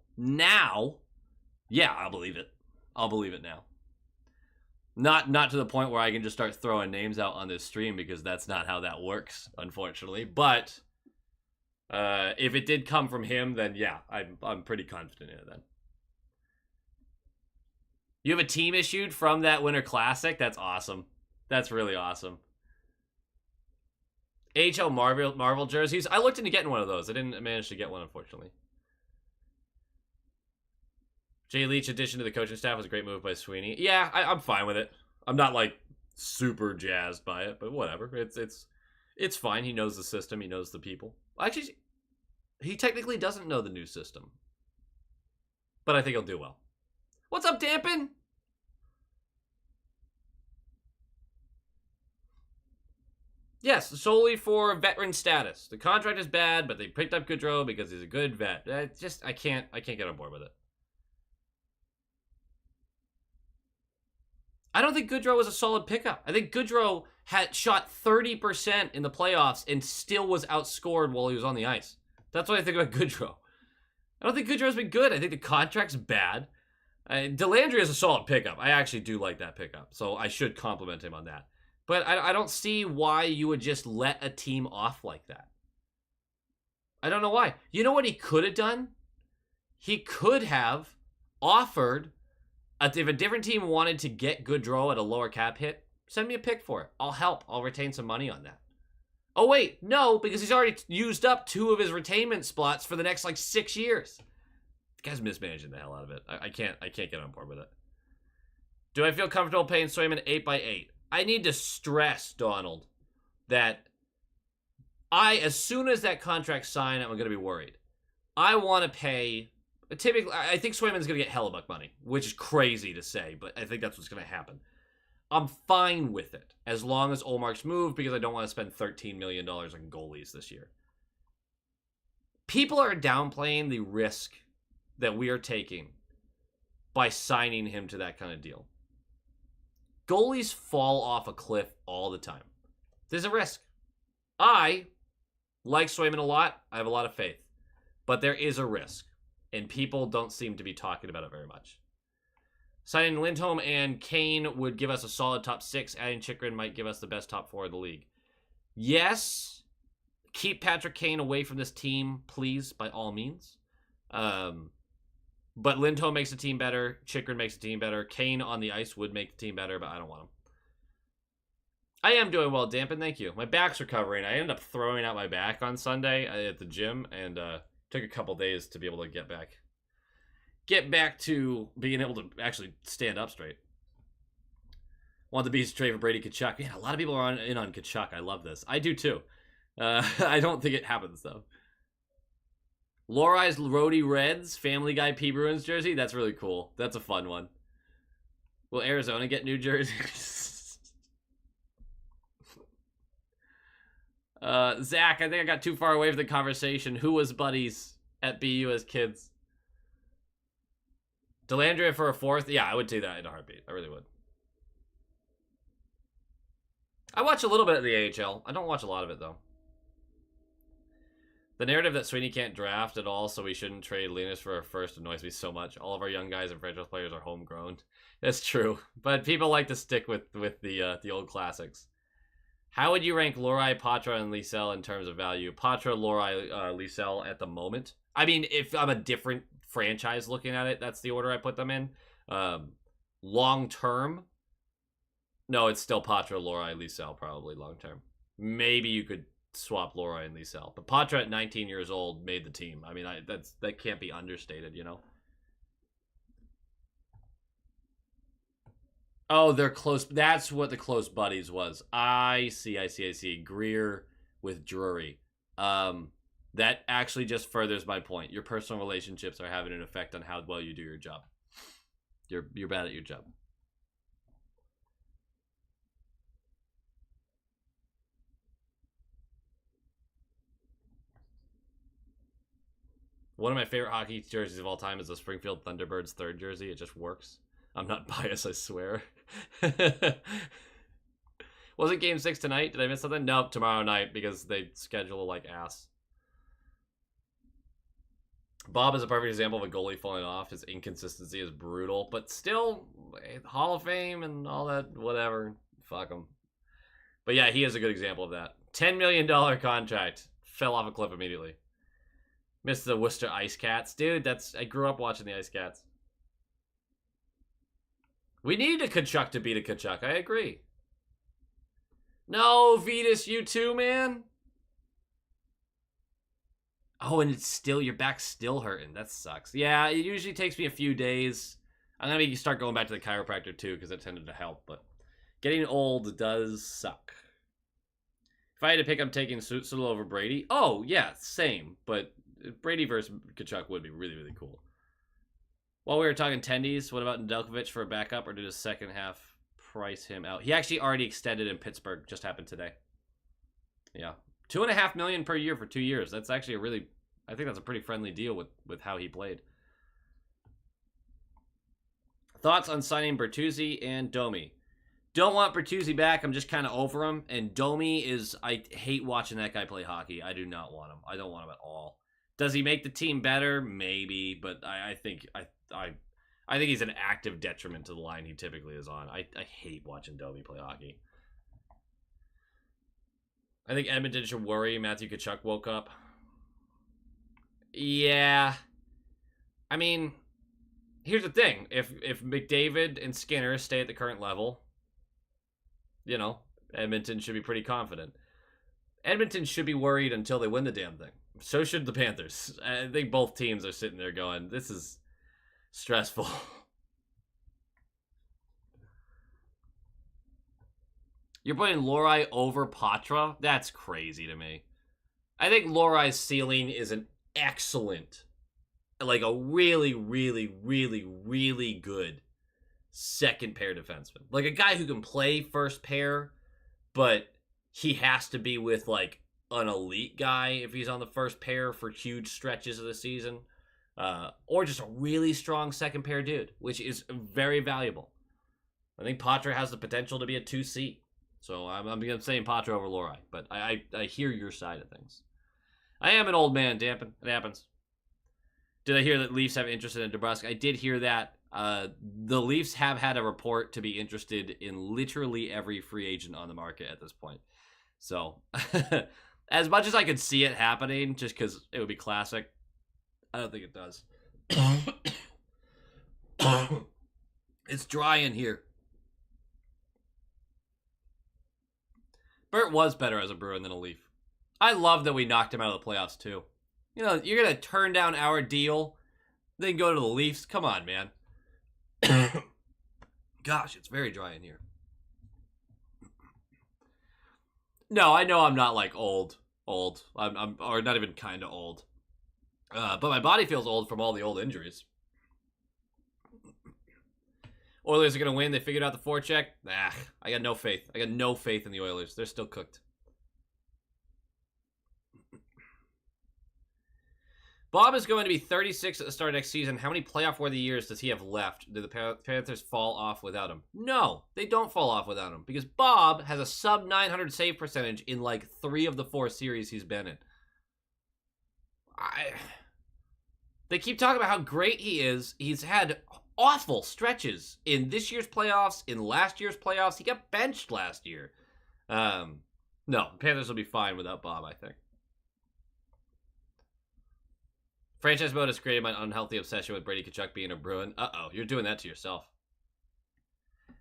yeah, I'll believe it. I'll believe it now. Not to the point where I can just start throwing names out on this stream, because that's not how that works, unfortunately. But if it did come from him, then yeah, I'm pretty confident in it then. You have a team issued from that Winter Classic? That's awesome. That's really awesome. AHL Marvel jerseys. I looked into getting one of those. I didn't manage to get one, unfortunately. Jay Leach addition to the coaching staff was a great move by Sweeney. Yeah, I'm fine with it. I'm not like super jazzed by it, but whatever. It's fine. He knows the system. He knows the people. Actually, he technically doesn't know the new system, but I think he'll do well. What's up, Dampen? Yes, solely for veteran status. The contract is bad, but they picked up Goodrow because he's a good vet. I can't get on board with it. I don't think Goodrow was a solid pickup. I think Goodrow had shot 30% in the playoffs and still was outscored while he was on the ice. That's what I think about Goodrow. I don't think Goodrow's been good. I think the contract's bad. Delandry is a solid pickup. I actually do like that pickup, so I should compliment him on that. But I don't see why you would just let a team off like that. I don't know why. You know what he could have done? He could have offered, if a different team wanted to get Goodrow at a lower cap hit, send me a pick for it. I'll help. I'll retain some money on that. Oh, wait. No, because he's already used up 2 of his retainment spots for the next, 6 years. The guy's mismanaging the hell out of it. I can't get on board with it. Do I feel comfortable paying Swayman 8x8? I need to stress, Donald, that as soon as that contract's signed, I'm going to be worried. I want to pay, typically, I think Swayman's going to get Hellebuck money, which is crazy to say, but I think that's what's going to happen. I'm fine with it, as long as Omark's moved, because I don't want to spend $13 million on goalies this year. People are downplaying the risk that we are taking by signing him to that kind of deal. Goalies fall off a cliff all the time. There's a risk. I like Swayman a lot. I have a lot of faith. But there is a risk. And people don't seem to be talking about it very much. Signing Lindholm and Kane would give us a solid top 6. Adding Chychrun might give us the best top 4 of the league. Yes. Keep Patrick Kane away from this team, please, by all means. But Lindholm makes the team better. Chychrun makes the team better. Kane on the ice would make the team better, but I don't want him. I am doing well, Dampen. Thank you. My back's recovering. I ended up throwing out my back on Sunday at the gym, and took a couple days to be able to get back to being able to actually stand up straight. Want the Beast to trade for Brady Tkachuk. Man, a lot of people are in on Tkachuk. I love this. I do too. I don't think it happens, though. Lorai's Rhodey Reds Family Guy P. Bruins jersey. That's really cool. That's a fun one. Will Arizona get new jerseys? Zach, I think I got too far away from the conversation. Who was buddies at BU as kids? Delandria for a fourth? Yeah, I would do that in a heartbeat. I really would. I watch a little bit of the AHL. I don't watch a lot of it, though. The narrative that Sweeney can't draft at all, so we shouldn't trade Linus for a first annoys me so much. All of our young guys and franchise players are homegrown. That's true, but people like to stick with the old classics. How would you rank Lohrei, Patra, and Liesel in terms of value? Patra, Lohrei, Liesel at the moment. I mean, if I'm a different franchise looking at it, that's the order I put them in. Long term, no, it's still Patra, Lohrei, Liesel probably long term. Maybe you could swap Lohrei and Liesel, but Patra at 19 years old made the team. I mean, that can't be understated, you know. Oh, they're close. That's what the close buddies was. I see. Greer with Drury. That actually just furthers my point. Your personal relationships are having an effect on how well you do your job. You're bad at your job. One of my favorite hockey jerseys of all time is the Springfield Thunderbirds third jersey. It just works. I'm not biased, I swear. Was it game 6 tonight? Did I miss something? Nope, tomorrow night because they schedule like ass. Bob is a perfect example of a goalie falling off. His inconsistency is brutal, but still, Hall of Fame and all that, whatever. Fuck him. But yeah, he is a good example of that. $10 million contract. Fell off a cliff immediately. Missed the Worcester Ice Cats. Dude, I grew up watching the Ice Cats. We need a Kachuk to beat a Kachuk. I agree. No, Vetus, you too, man. Oh, and it's still, your back's still hurting. That sucks. Yeah, it usually takes me a few days. I'm going to start going back to the chiropractor too because it tended to help. But getting old does suck. If I had to pick, I'm taking Sutzel over Brady. Oh, yeah, same. But Brady versus Kachuk would be really, really cool. While we were talking tendies, what about Nedeljkovic for a backup, or did his second half price him out? He actually already extended in Pittsburgh. Just happened today. Yeah. $2.5 million per year for 2 years. That's actually a really, I think that's a pretty friendly deal with how he played. Thoughts on signing Bertuzzi and Domi? Don't want Bertuzzi back. I'm just kind of over him. And Domi is, I hate watching that guy play hockey. I do not want him. I don't want him at all. Does he make the team better? Maybe, but I think he's an active detriment to the line he typically is on. I hate watching Domi play hockey. I think Edmonton should worry. Matthew Tkachuk woke up. Yeah. I mean, here's the thing. If McDavid and Skinner stay at the current level, you know, Edmonton should be pretty confident. Edmonton should be worried until they win the damn thing. So should the Panthers. I think both teams are sitting there going, this is stressful. You're putting Lohrei over Patra? That's crazy to me. I think Lohrai's ceiling is an excellent, like a really, really, really, really good second pair defenseman. Like a guy who can play first pair, but he has to be with like an elite guy if he's on the first pair for huge stretches of the season. Or just a really strong second pair dude, which is very valuable. I think Patra has the potential to be a 2C. So I'm saying Patra over Lohrei, but I hear your side of things. I am an old man, Dampen. It happens. Did I hear that Leafs have interest in DeBrusque? I did hear that. The Leafs have had a report to be interested in literally every free agent on the market at this point. So, as much as I could see it happening, just because it would be classic, I don't think it does. It's dry in here. Bert was better as a Bruin than a Leaf. I love that we knocked him out of the playoffs, too. You know, you're going to turn down our deal, then go to the Leafs? Come on, man. Gosh, it's very dry in here. No, I know I'm not like old. I'm or not even kind of old. But my body feels old from all the old injuries. Oilers are going to win. They figured out the forecheck. Nah, I got no faith. I got no faith in the Oilers. They're still cooked. Bob is going to be 36 at the start of next season. How many playoff-worthy years does he have left? Do the Panthers fall off without him? No, they don't fall off without him because Bob has a sub-900 save percentage in like 3 of the 4 series he's been in. They keep talking about how great he is. He's had awful stretches in this year's playoffs, in last year's playoffs. He got benched last year. No, Panthers will be fine without Bob, I think. Franchise mode has created my unhealthy obsession with Brady Tkachuk being a Bruin. Uh-oh, you're doing that to yourself.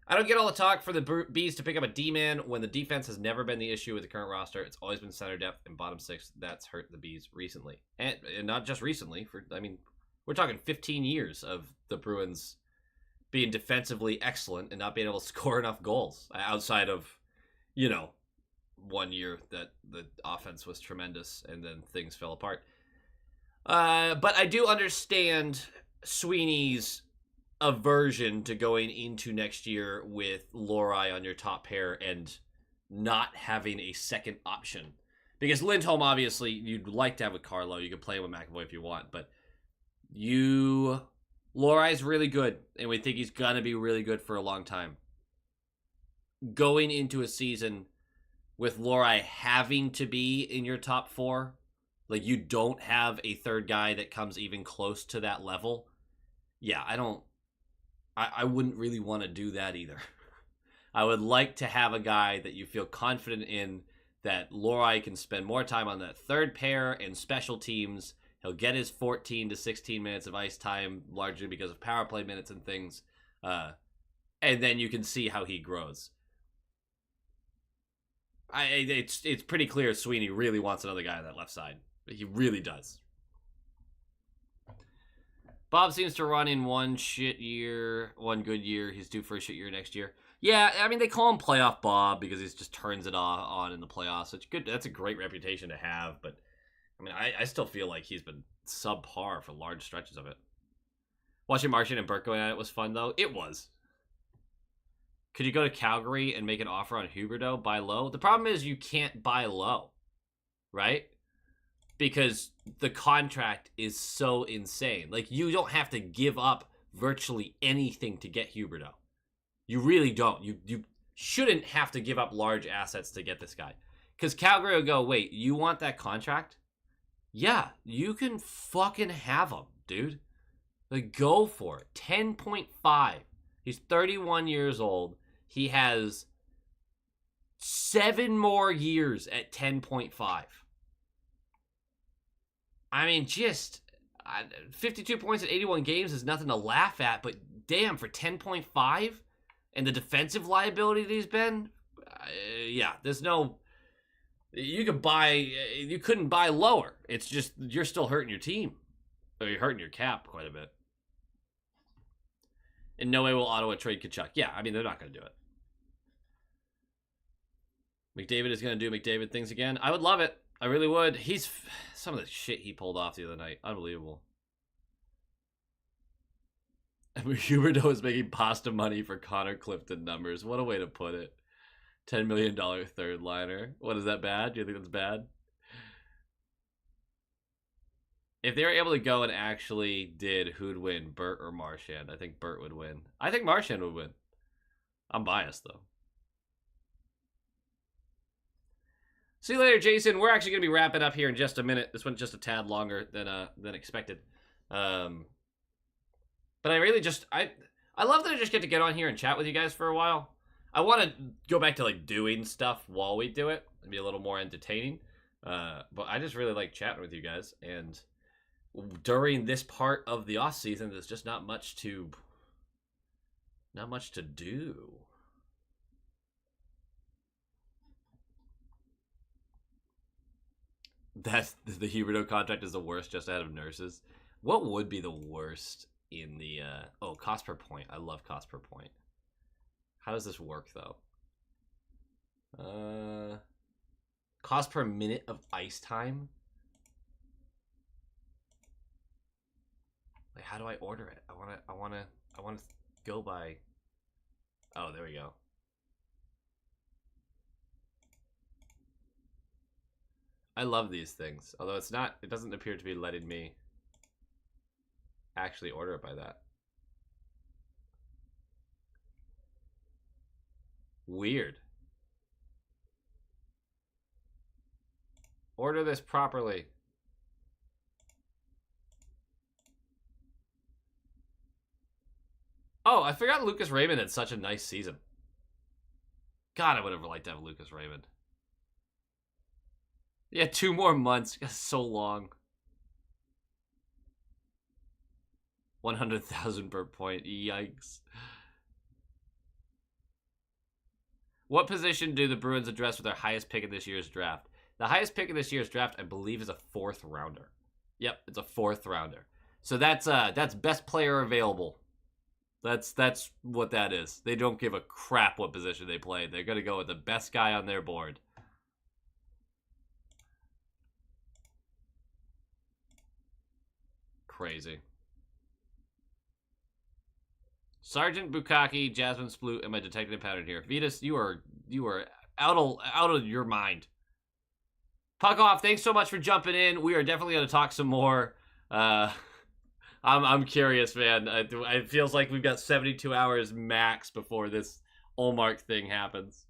I don't get all the talk for the Bees to pick up a D-man when the defense has never been the issue with the current roster. It's always been center depth and bottom 6. That's hurt the Bees recently. And not just recently. We're talking 15 years of the Bruins being defensively excellent and not being able to score enough goals outside of, 1 year that the offense was tremendous and then things fell apart. But I do understand Sweeney's aversion to going into next year with Lohrei on your top pair and not having a second option. Because Lindholm, obviously, you'd like to have with Carlo. You could play him with McAvoy if you want, but Lohrai's really good, and we think he's gonna be really good for a long time. Going into a season with Lohrei having to be in your top 4, like you don't have a third guy that comes even close to that level. Yeah, I wouldn't really want to do that either. I would like to have a guy that you feel confident in, that Lohrei can spend more time on that third pair and special teams. He'll get his 14 to 16 minutes of ice time, largely because of power play minutes and things. And then you can see how he grows. It's pretty clear Sweeney really wants another guy on that left side. He really does. Bob seems to run in one good year. He's due for a shit year next year. Yeah, they call him Playoff Bob because he just turns it on in the playoffs. It's good. That's a great reputation to have, but I still feel like he's been subpar for large stretches of it. Watching Marchand and Burke going at it was fun, though. It was. Could you go to Calgary and make an offer on Huberdeau, buy low? The problem is you can't buy low, right? Because the contract is so insane. Like, you don't have to give up virtually anything to get Huberdeau. You really don't. You shouldn't have to give up large assets to get this guy. Because Calgary will go, wait, you want that contract? Yeah, you can fucking have him, dude. Like, go for it. 10.5. He's 31 years old. He has 7 more years at 10.5. 52 points in 81 games is nothing to laugh at, but damn, for 10.5 and the defensive liability that he's been, there's no, you couldn't buy lower. It's just, you're still hurting your team, or you're hurting your cap quite a bit. In no way will Ottawa trade Tkachuk. Yeah, they're not going to do it. McDavid is going to do McDavid things again. I would love it. I really would. Some of the shit he pulled off the other night. Unbelievable. Huberdeau is making pasta money for Connor Clifton numbers. What a way to put it. $10 million third liner. What, is that bad? Do you think that's bad? If they were able to go and actually did, who'd win, Burt or Marchand? I think Burt would win. I think Marchand would win. I'm biased, though. See you later, Jason. We're actually going to be wrapping up here in just a minute. This went just a tad longer than expected. But I really I love that I just get to get on here and chat with you guys for a while. I want to go back to like doing stuff while we do it and be a little more entertaining. But I just really like chatting with you guys. And during this part of the off season, there's just not much to do. That's the Huberdeau contract is the worst just ahead of Nurses. What would be the worst in the cost per point? I love cost per point. How does this work though? Cost per minute of ice time. how do I order it? I wanna go by. Oh, there we go. I love these things, although it doesn't appear to be letting me actually order it by that. Weird. Order this properly. Oh, I forgot Lucas Raymond had such a nice season. God, I would have liked to have Lucas Raymond. Yeah, 2 more months. So long. 100,000 per point. Yikes. What position do the Bruins address with their highest pick in this year's draft? The highest pick in this year's draft, I believe, is a 4th rounder. Yep, it's a 4th rounder. So that's best player available. That's what that is. They don't give a crap what position they play. They're going to go with the best guy on their board. Crazy. Sergeant Bukaki, Jasmine Sploot, am I detecting a pattern here? Vitas, you are out of your mind. Puck off, thanks so much for jumping in. We are definitely going to talk some more. I'm curious, man. It feels like we've got 72 hours max before this Omark thing happens.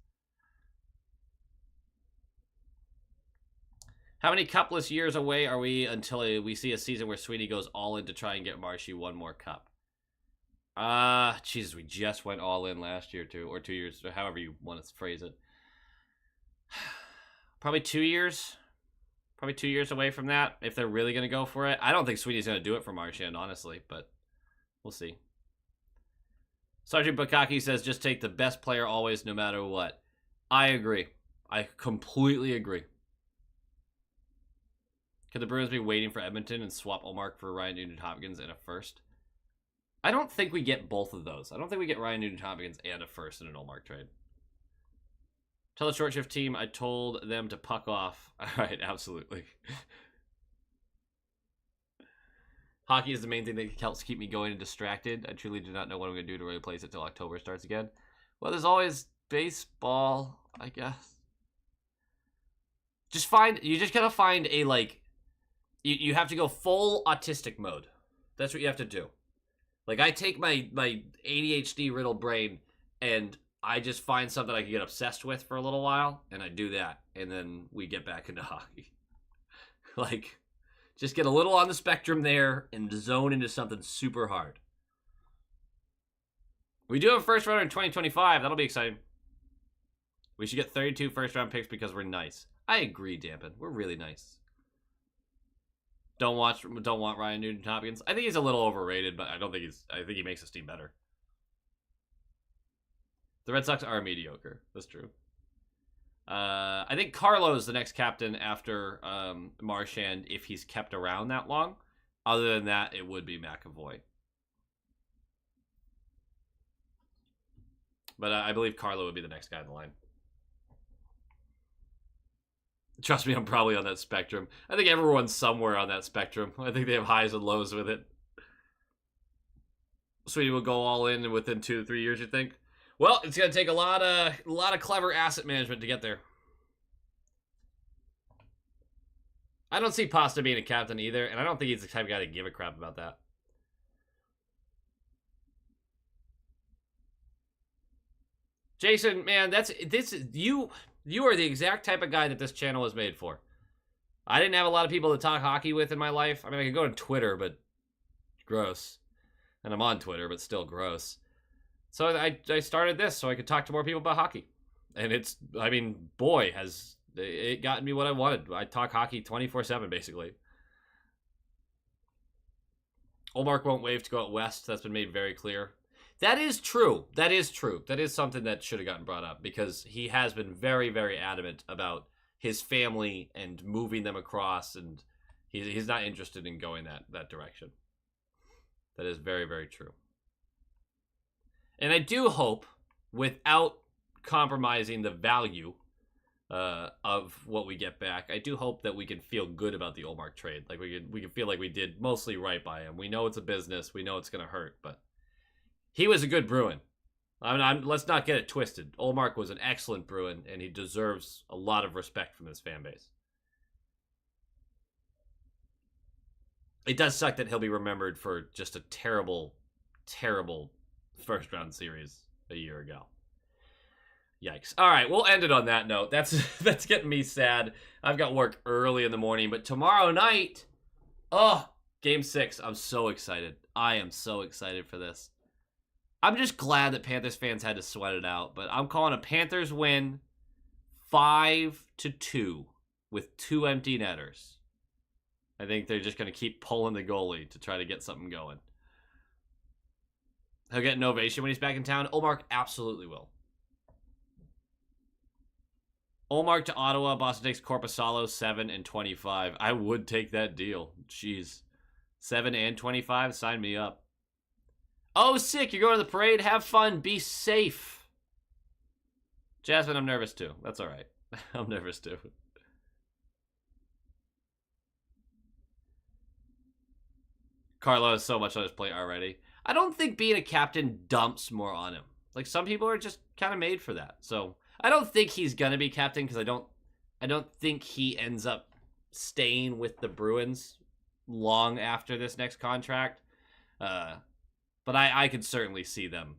How many cupless years away are we until we see a season where Sweeney goes all in to try and get Marshy one more cup? Jesus, we just went all in last year too, or 2 years, or however you want to phrase it. Probably 2 years. Probably 2 years away from that, if they're really going to go for it. I don't think Sweeney's going to do it for Marchand, honestly, but we'll see. Sergeant Bukaki says, just take the best player always, no matter what. I agree. I completely agree. Could the Bruins be waiting for Edmonton and swap Omark for Ryan Nugent-Hopkins and a first? I don't think we get both of those. I don't think we get Ryan Nugent-Hopkins and a first in an Omark trade. Tell the short shift team I told them to puck off. All right, absolutely. Hockey is the main thing that helps keep me going and distracted. I truly do not know what I'm going to do to replace it till October starts again. Well, there's always baseball, I guess. You just gotta find a, like, you have to go full autistic mode. That's what you have to do. Like, I take my ADHD riddled brain and I just find something I can get obsessed with for a little while, and I do that, and then we get back into hockey. Like, just get a little on the spectrum there and zone into something super hard. We do have a first rounder in 2025. That'll be exciting. We should get 32 first-round picks because we're nice. I agree, Dampen. We're really nice. Don't want Ryan Nugent-Hopkins. I think he's a little overrated, but I think he makes his team better. The Red Sox are mediocre. That's true. I think Carlo is the next captain after Marchand if he's kept around that long. Other than that, it would be McAvoy. But I believe Carlo would be the next guy in the line. Trust me, I'm probably on that spectrum. I think everyone's somewhere on that spectrum. I think they have highs and lows with it. Sweeney will go all in within 2 to 3 years, you think? Well, it's going to take a lot of clever asset management to get there. I don't see Pasta being a captain either, and I don't think he's the type of guy to give a crap about that. Jason, man, you are the exact type of guy that this channel was made for. I didn't have a lot of people to talk hockey with in my life. I mean, I could go on Twitter, but gross. And I'm on Twitter, but still gross. So I started this so I could talk to more people about hockey. And boy, has it gotten me what I wanted. I talk hockey 24/7, basically. Omark won't waive to go out west. That's been made very clear. That is true. That is true. That is something that should have gotten brought up because he has been very, very adamant about his family and moving them across, and he's not interested in going that direction. That is very, very true. And I do hope, without compromising the value of what we get back. I do hope that we can feel good about the Omark trade. Like we can feel like we did mostly right by him. We know it's a business. We know it's going to hurt, but he was a good Bruin. Let's not get it twisted. Omark was an excellent Bruin, and he deserves a lot of respect from his fan base. It does suck that he'll be remembered for just a terrible, terrible first round series a year ago. Yikes. All right, we'll end it on that note. That's getting me sad. I've got work early in the morning, but tomorrow night, Game 6. I'm so excited. I am so excited for this. I'm just glad that Panthers fans had to sweat it out, but I'm calling a Panthers win 5-2 with 2 empty netters. I think they're just going to keep pulling the goalie to try to get something going. He'll get an ovation when he's back in town. Omark absolutely will. Omark to Ottawa. Boston takes Korpisalo 7 and 25. I would take that deal. Jeez. 7 and 25? Sign me up. Oh, sick. You're going to the parade? Have fun. Be safe. Jasmine, I'm nervous too. That's all right. I'm nervous too. Carlo has so much on his plate already. I don't think being a captain dumps more on him. Like, some people are just kind of made for that. So I don't think he's gonna be captain because I don't think he ends up staying with the Bruins long after this next contract. But I could certainly see them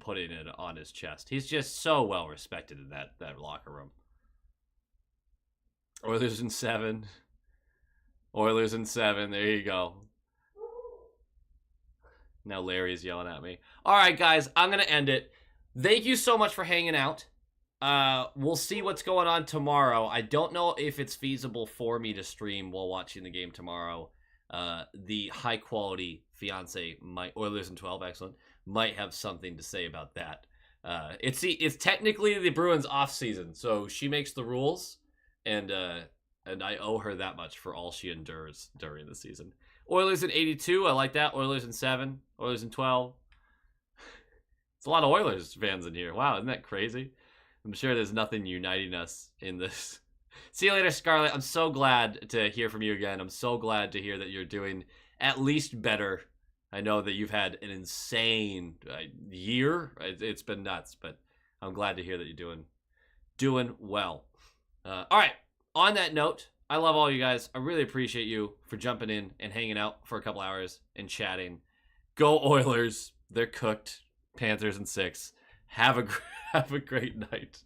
putting it on his chest. He's just so well respected in that locker room. Oilers in 7. Oilers in 7. There you go. Now Larry's yelling at me. All right, guys, I'm going to end it. Thank you so much for hanging out. We'll see what's going on tomorrow. I don't know if it's feasible for me to stream while watching the game tomorrow. The high-quality fiance, Oilers in 12, excellent, might have something to say about that. It's technically the Bruins off-season, so she makes the rules, and I owe her that much for all she endures during the season. Oilers in 82, I like that. Oilers in 7. Oilers in 12. It's a lot of Oilers fans in here. Wow, isn't that crazy? I'm sure there's nothing uniting us in this. See you later, Scarlett. I'm so glad to hear from you again. I'm so glad to hear that you're doing at least better. I know that you've had an insane year. It's been nuts, but I'm glad to hear that you're doing well. All right, on that note, I love all you guys. I really appreciate you for jumping in and hanging out for a couple hours and chatting. Go Oilers. They're cooked. Panthers in 6. Have a great night.